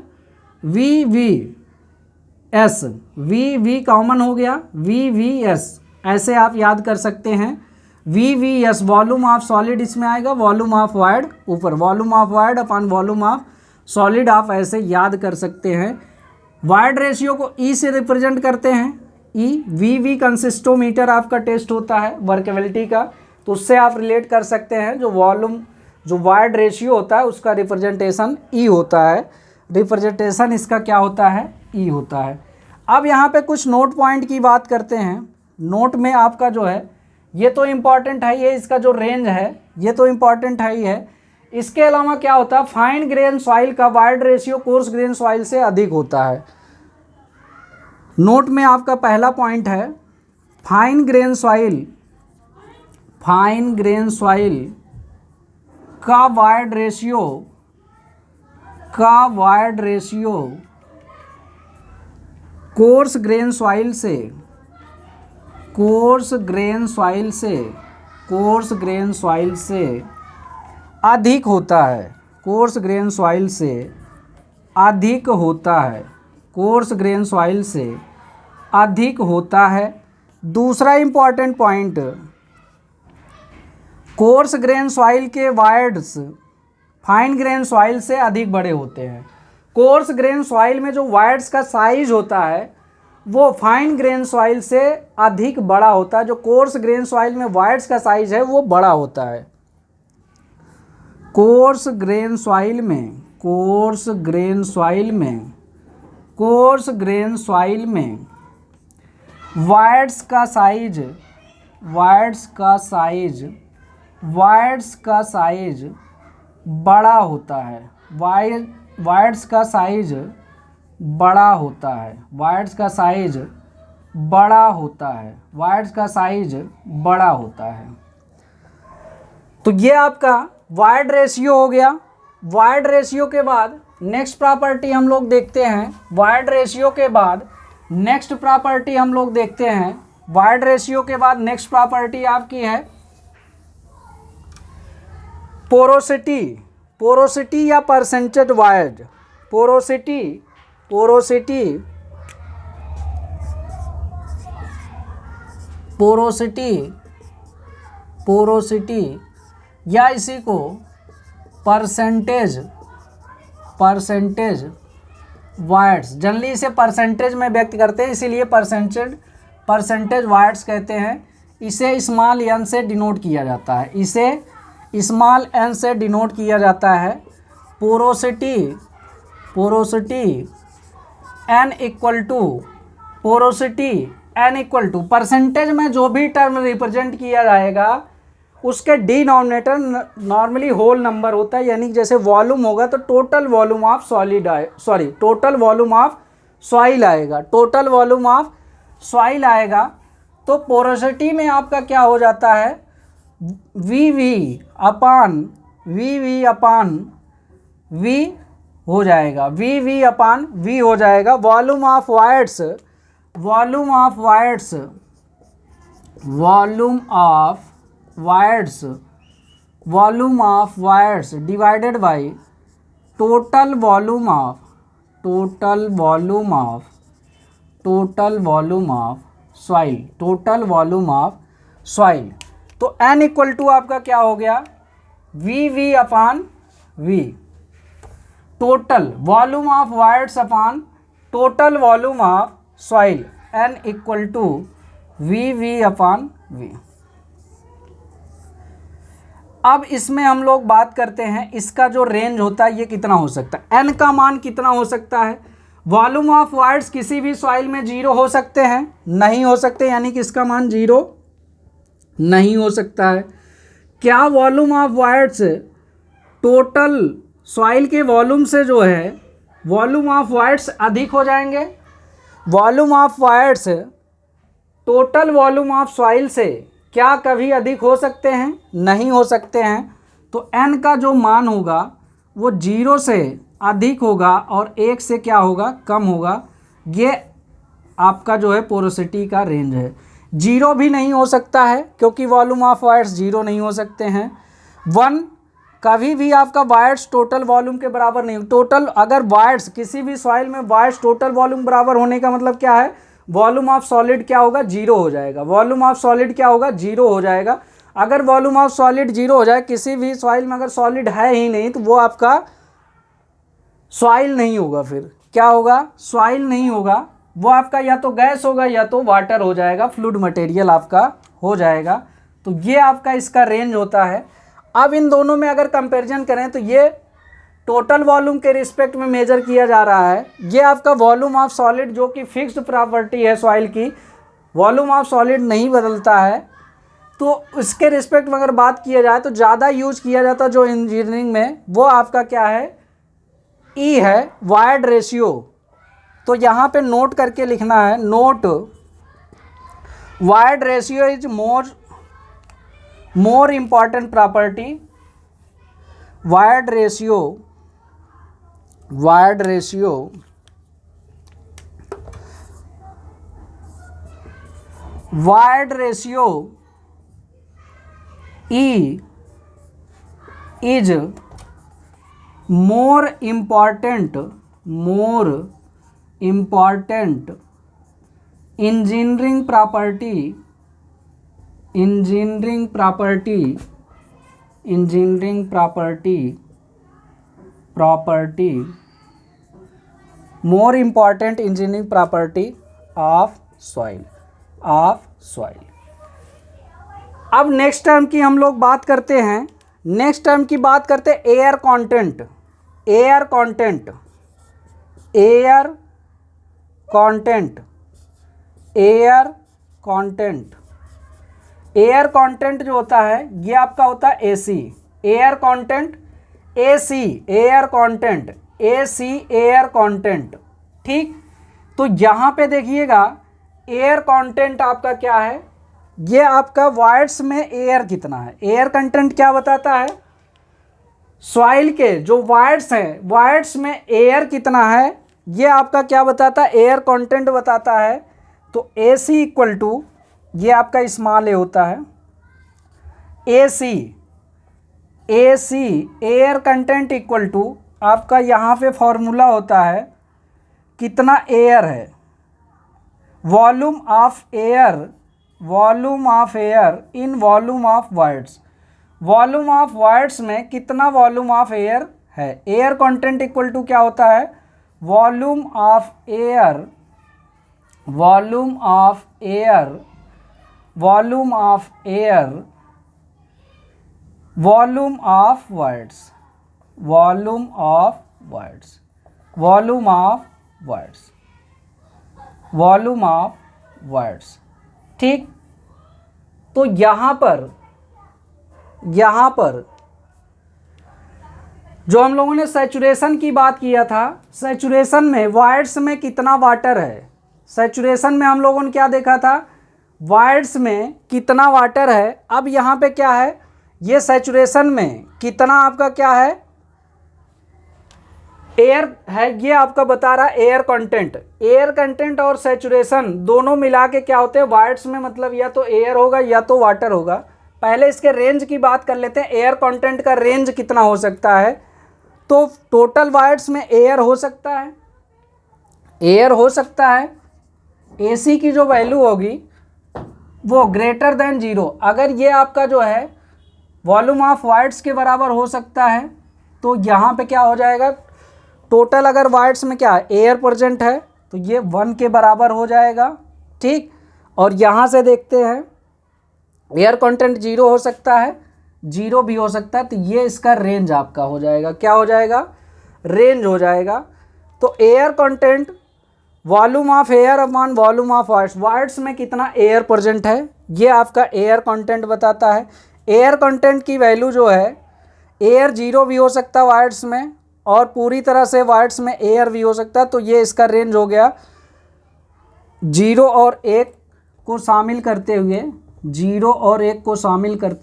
VV कॉमन हो गया, VVS ऐसे आप याद कर सकते हैं। VVS वॉल्यूम ऑफ सॉलिड इसमें आएगा, वॉल्यूम ऑफ वायर्ड ऊपर, volume of wired upon volume of solid आप ऐसे याद कर सकते हैं। वायड रेशियो को ई से रिप्रेजेंट करते हैं। ई वी कंसिस्टोमीटर आपका टेस्ट होता है वर्केबिलिटी का, तो उससे आप रिलेट कर सकते हैं। जो वॉल्यूम जो वायड रेशियो होता है उसका रिप्रेजेंटेशन ई होता है, रिप्रेजेंटेशन इसका क्या होता है, ई होता है। अब यहाँ पे कुछ नोट पॉइंट की बात करते हैं। नोट में आपका जो है ये तो इम्पॉर्टेंट है, ये इसका जो रेंज है ये तो इम्पॉर्टेंट है ही है। इसके अलावा क्या होता है, फाइन ग्रेन सॉइल का wide ratio coarse grain soil से अधिक होता है। नोट में आपका पहला पॉइंट है फाइन ग्रेन सॉइल का wide ratio coarse grain soil से अधिक होता है। कोर्स ग्रेन सॉइल से अधिक होता है। कोर्स ग्रेन सॉइल से अधिक होता है। दूसरा important point, coarse grain soil के वायड्स फाइन ग्रेन सॉइल से अधिक बड़े होते हैं। कोर्स ग्रेन सॉइल में जो वायड्स का साइज होता है वो फाइन ग्रेन सॉइल से अधिक बड़ा होता है। जो कोर्स ग्रेन सॉइल में वायड्स का साइज है वो बड़ा होता है। कोर्स ग्रेन सॉइल में वायड्स का साइज बड़ा होता है। वायड्स का साइज बड़ा होता है। तो ये आपका वायड रेशियो हो गया। वायड रेशियो के बाद नेक्स्ट प्रॉपर्टी हम लोग देखते हैं। वायड रेशियो के बाद नेक्स्ट प्रॉपर्टी आपकी है पोरोसिटी या परसेंटेज वायड। पोरोसिटी या इसी को परसेंटेज वायड्स, जनरली इसे परसेंटेज में व्यक्त करते हैं, इसीलिए परसेंटेज वायड्स कहते हैं। इसे स्मॉल एन से डिनोट किया जाता है। Porosity N equal to percentage में जो भी टर्म रिप्रेजेंट किया जाएगा उसके डिनोमिनेटर नॉर्मली होल नंबर होता है। यानी जैसे वॉल्यूम होगा तो टोटल वॉल्यूम ऑफ सॉइल आएगा। तो पोरोसिटी में आपका क्या हो जाता है, वी हो जाएगा। वी हो जाएगा। Volume of voids divided by total volume of soil. तो n इक्वल टू आपका क्या हो गया, V upon V, total volume of voids upon total volume of soil, n equal to V upon V. अब इसमें हम लोग बात करते हैं इसका जो रेंज होता है ये कितना हो सकता है, n का मान कितना हो सकता है। वॉल्यूम ऑफ वायड्स किसी भी सॉइल में 0 हो सकते हैं, नहीं हो सकते, यानी कि इसका मान 0 नहीं हो सकता है। क्या volume of voids total soil के वॉल्यूम से जो है वॉल्यूम ऑफ वायड्स अधिक हो जाएंगे। Volume of voids total volume of soil से क्या कभी अधिक हो सकते हैं, नहीं हो सकते हैं। तो n का जो मान होगा वो 0 से अधिक होगा और 1 से क्या होगा, कम होगा। ये आपका जो है पोरोसिटी का रेंज है। 0 भी नहीं हो सकता है क्योंकि वॉल्यूम ऑफ वायड्स 0 नहीं हो सकते हैं। 1 कभी भी आपका वायड्स टोटल वॉल्यूम के बराबर नहीं। टोटल अगर वायड्स किसी भी सॉइल में वायड्स टोटल वॉल्यूम बराबर होने का मतलब क्या है, वॉल्यूम ऑफ सॉलिड क्या होगा, 0 हो जाएगा। वॉल्यूम ऑफ सॉलिड क्या होगा, 0 हो जाएगा। अगर वॉल्यूम ऑफ सॉलिड 0 हो जाए, किसी भी सॉइल में अगर सॉलिड है ही नहीं, तो वो आपका सॉइल नहीं होगा, फिर क्या होगा, सॉइल नहीं होगा, वो आपका या तो गैस होगा या तो वाटर हो जाएगा, फ्लूइड मटेरियल आपका हो जाएगा। तो ये आपका इसका रेंज होता है। अब इन दोनों में अगर कंपैरिजन करें तो ये टोटल वॉल्यूम के रिस्पेक्ट में मेजर किया जा रहा है, ये आपका वॉल्यूम ऑफ सॉलिड जो कि फिक्स्ड प्रॉपर्टी है सॉइल की, वॉल्यूम ऑफ सॉलिड नहीं बदलता है। तो इसके रिस्पेक्ट में अगर बात किया जाए तो ज़्यादा यूज किया जाता जो इंजीनियरिंग में, वो आपका क्या है, ई है, वायर्ड रेशियो। तो यहाँ पे नोट करके लिखना है, note wired ratio is more important property, wired ratio E is more important engineering property more important engineering property of soil। अब नेक्स्ट टर्म की हम लोग बात करते हैं, नेक्स्ट टर्म की बात करते हैं एयर कंटेंट। एयर कंटेंट जो होता है ये आपका होता है एसी, एयर कंटेंट। ठीक, तो यहाँ पे देखिएगा एयर कंटेंट आपका क्या है, ये आपका वाइड्स में एयर कितना है, एयर कंटेंट क्या बताता है, सॉइल के जो वाइड्स हैं, वाइड्स में एयर कितना है, ये आपका क्या बताता है, एयर कंटेंट बताता है। तो AC इक्वल टू, ये आपका स्मॉल ए होता है, AC air content equal to आपका यहाँ पे फॉर्मूला होता है कितना एयर है, volume of air in volume of voids, volume of voids में कितना वॉल्यूम ऑफ एयर है। एयर कंटेंट इक्वल टू क्या होता है, वॉल्यूम ऑफ वाइड्स। ठीक, तो यहाँ पर जो हम लोगों ने सैचुरेशन की बात किया था, सैचुरेशन में वाइड्स में कितना वाटर है, सैचुरेशन में हम लोगों ने क्या देखा था, वाइड्स में कितना वाटर है। अब यहाँ पे क्या है, ये सैचुरेशन में कितना आपका क्या है, एयर है, ये आपका बता रहा है एयर कंटेंट और सैचुरेशन दोनों मिला के क्या होते हैं, वाइड्स में मतलब या तो एयर होगा या तो वाटर होगा। पहले इसके रेंज की बात कर लेते हैं, एयर कंटेंट का रेंज कितना हो सकता है। तो टोटल वाइड्स में एयर हो सकता है, AC की जो वैल्यू होगी वो ग्रेटर देन 0, अगर ये आपका जो है वॉल्यूम ऑफ वाइड्स के बराबर हो सकता है, तो यहाँ पे क्या हो जाएगा, टोटल अगर वाइड्स में क्या है, एयर प्रेजेंट है, तो ये 1 के बराबर हो जाएगा। ठीक, और यहाँ से देखते हैं एयर कंटेंट 0 हो सकता है, 0 भी हो सकता है, तो ये इसका रेंज आपका हो जाएगा, क्या हो जाएगा, रेंज हो जाएगा। तो air content volume of air upon volume of voids में कितना एयर प्रेजेंट है, ये आपका एयर कंटेंट बताता है। एयर कंटेंट की वैल्यू जो है, एयर 0 भी हो सकता है वाइड्स में, और पूरी तरह से वाइड्स में एयर भी हो सकता है। तो ये इसका रेंज हो गया 0 और 1 को शामिल करते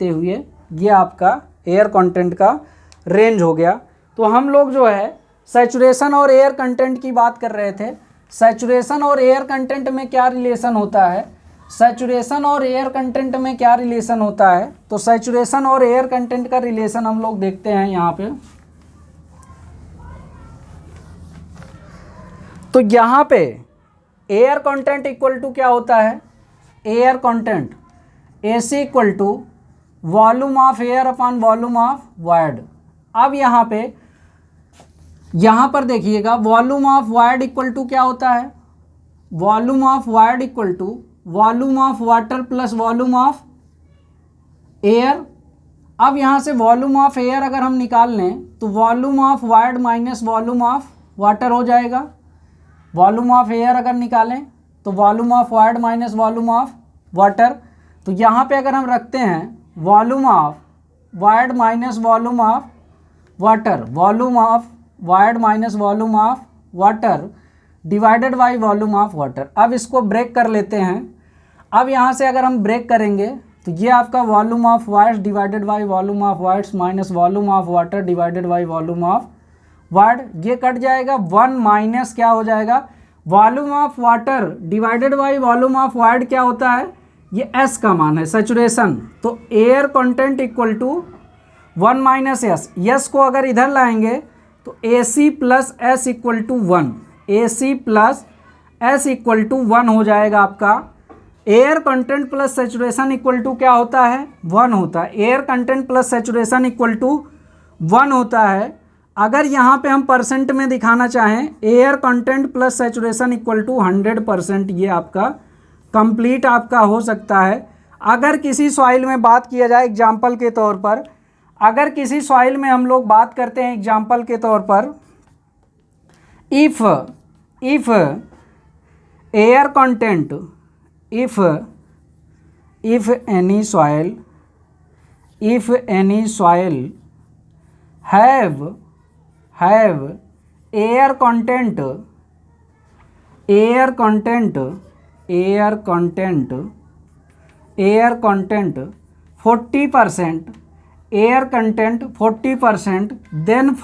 हुए, ये आपका एयर कंटेंट का रेंज हो गया। तो हम लोग जो है सैचुरेशन और एयर कंटेंट की बात कर रहे थे, सैचुरेशन और एयर कंटेंट में क्या रिलेशन होता है, तो सैचुरेशन और एयर कंटेंट का रिलेशन हम लोग देखते हैं यहाँ पे। तो यहाँ पे एयर कंटेंट इक्वल टू क्या होता है, air content AC equal to volume of air upon volume of void. अब यहाँ पे यहाँ पर देखिएगा volume of void equal to क्या होता है, volume of void equal to volume of water plus volume of air. अब यहाँ से वॉल्यूम ऑफ एयर अगर हम निकाल लें तो volume of wired minus volume of water हो जाएगा। वॉल्यूम ऑफ एयर अगर निकालें तो volume of wired minus volume of water. तो यहाँ पे अगर हम रखते हैं volume of wired minus volume of water, volume of wired minus volume of water divided by volume of water. अब इसको ब्रेक कर लेते हैं। अब यहाँ से अगर हम ब्रेक करेंगे तो ये आपका volume of wires divided by volume of wires minus volume of water divided by volume of ward, ये कट जाएगा। 1 माइनस क्या हो जाएगा, volume of water divided by volume of ward क्या होता है, ये S का मान है सैचुरेशन। तो air content equal to 1 minus S, S को अगर इधर लाएंगे तो AC plus S equal to 1, AC plus S equal to 1 हो जाएगा आपका। Air content plus saturation equal to क्या होता है, 1 होता है। Air content plus saturation equal to 1 होता है। अगर यहाँ पे हम परसेंट में दिखाना चाहें, air content plus saturation equal to 100%, ये आपका कंप्लीट आपका हो सकता है। अगर किसी सॉइल में बात किया जाए एग्जाम्पल के तौर पर, अगर किसी सॉइल में हम लोग बात करते हैं एग्जाम्पल के तौर पर, if air content, if any soil have air content 40%, air content 40%, then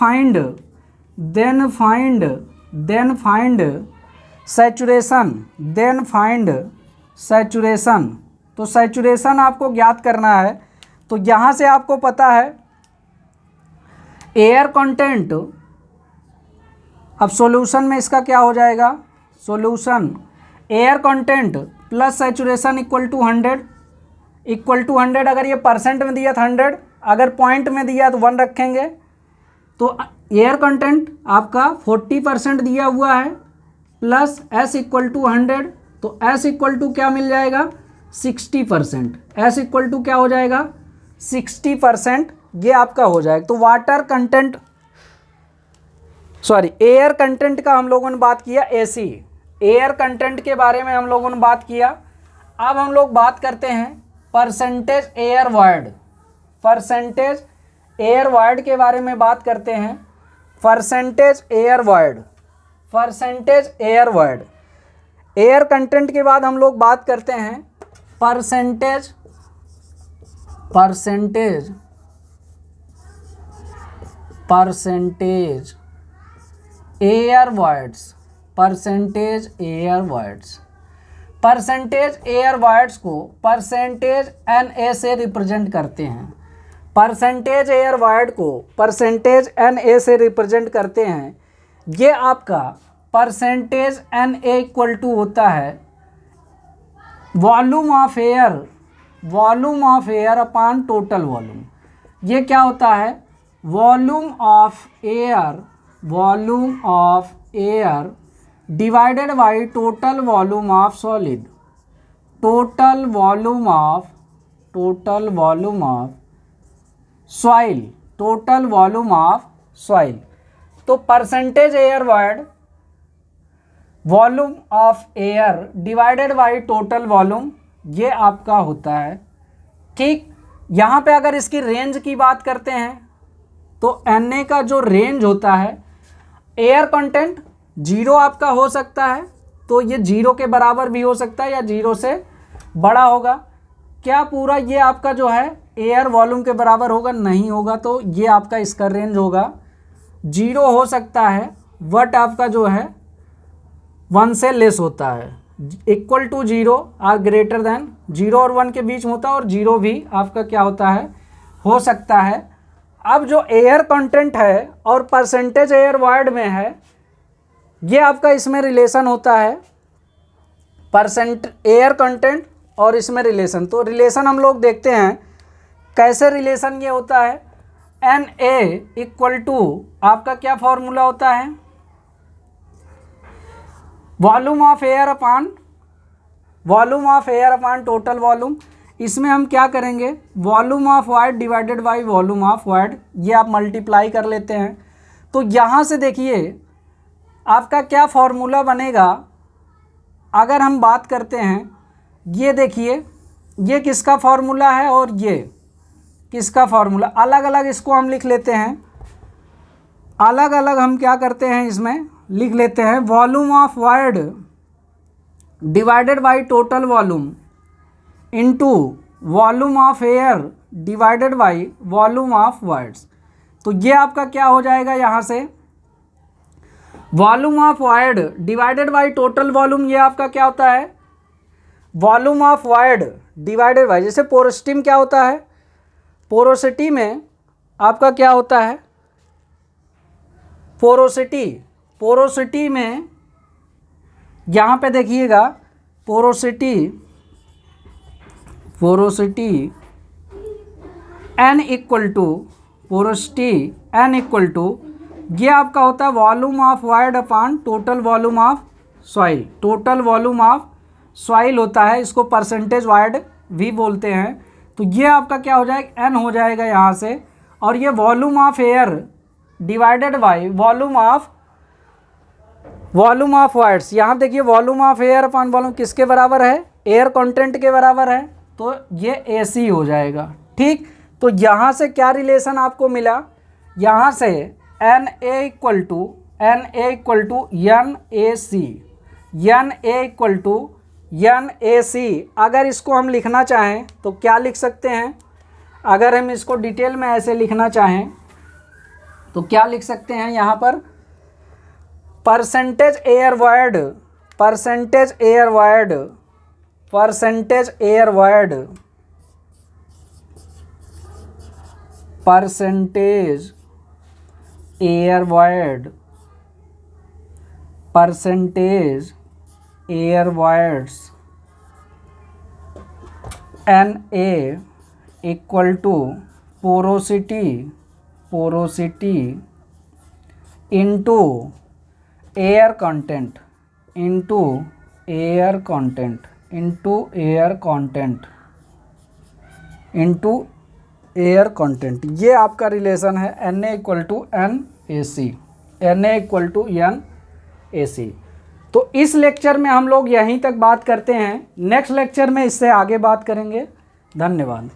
find saturation. तो सैचुरेशन आपको ज्ञात करना है। तो यहाँ से आपको पता है एयर कंटेंट, अब सॉल्यूशन में इसका क्या हो जाएगा, solution air content plus saturation equal to 100, अगर ये परसेंट में दिया था 100, अगर पॉइंट में दिया तो 1 रखेंगे। तो एयर कंटेंट आपका 40% दिया हुआ है प्लस S इक्वल टू 100, तो S इक्वल टू क्या मिल जाएगा, 60%। S इक्वल टू क्या हो जाएगा, 60%, ये आपका हो जाएगा। तो water content, sorry air content का हम लोगों ने बात किया, AC एयर कंटेंट के बारे में हम लोगों ने बात किया। अब हम लोग बात करते हैं percentage air void, percentage air void के बारे में बात करते हैं। Percentage air void, percentage air void, air content के बाद हम लोग बात करते हैं percentage air voids, percentage air voids. Percentage air voids को परसेंटेज NA से रिप्रेजेंट करते हैं। परसेंटेज एयर वायर्ड को परसेंटेज NA से रिप्रेजेंट करते हैं। ये आपका परसेंटेज NA इक्वल टू होता है volume of air upon total volume. ये क्या होता है, volume of air divided by total volume of solid, total volume of soil. तो percentage air void volume of air divided by total volume, ये आपका होता है। ठीक, यहाँ पे अगर इसकी रेंज की बात करते हैं तो NA का जो रेंज होता है, एयर कंटेंट 0 आपका हो सकता है, तो ये 0 के बराबर भी हो सकता है या 0 से बड़ा होगा। क्या पूरा ये आपका जो है एयर वॉल्यूम के बराबर होगा, नहीं होगा। तो ये आपका इसका रेंज होगा 0 हो सकता है, बट आपका जो है 1 से लेस होता है, इक्वल टू 0 और ग्रेटर देन 0 और 1 के बीच में होता है, और 0 भी आपका क्या होता है, हो सकता है। अब जो एयर कंटेंट है और परसेंटेज एयर वायर्ड में है, ये आपका इसमें रिलेशन होता है, परसेंट एयर कंटेंट और इसमें रिलेशन। तो रिलेशन हम लोग देखते हैं कैसे रिलेशन ये होता है। Na इक्वल टू आपका क्या फॉर्मूला होता है, volume of air upon total volume. इसमें हम क्या करेंगे, volume of wide divided by volume of void, ये आप मल्टीप्लाई कर लेते हैं। तो यहाँ से देखिए आपका क्या फॉर्मूला बनेगा, अगर हम बात करते हैं, ये देखिए ये किसका फॉर्मूला है और ये किसका फॉर्मूला, अलग अलग इसको हम लिख लेते हैं, अलग अलग हम क्या करते हैं इसमें लिख लेते हैं, volume of wide divided by total volume into volume of air divided by volume of wides. तो ये आपका क्या हो जाएगा, यहाँ से volume of wide divided by total volume, ये आपका क्या होता है, volume of wide divided by, जैसे पोरोसिटी में क्या होता है, पोरोसिटी में आपका क्या होता है, पोरोसिटी में यहाँ पे देखिएगा पोरोसिटी n इक्वल टू ये आपका होता है volume of wide upon total volume of soil. Total volume of soil होता है, इसको परसेंटेज वाइड भी बोलते हैं। तो ये आपका क्या हो जाएगा, n हो जाएगा यहाँ से, और ये volume of air divided by volume of wides. यहाँ देखिए volume of air upon volume किसके बराबर है, एयर कंटेंट के बराबर है, तो ये AC हो जाएगा। ठीक, तो यहाँ से क्या रिलेशन आपको मिला, यहाँ से NA इक्वल टू NAC, अगर इसको हम लिखना चाहें तो क्या लिख सकते हैं, अगर हम इसको डिटेल में ऐसे लिखना चाहें तो क्या लिख सकते हैं, यहाँ पर percentage air voids NA equal to porosity into air content ये आपका रिलेशन है NA इक्वल टू NAC। तो इस लेक्चर में हम लोग यहीं तक बात करते हैं, नेक्स्ट लेक्चर में इससे आगे बात करेंगे। धन्यवाद।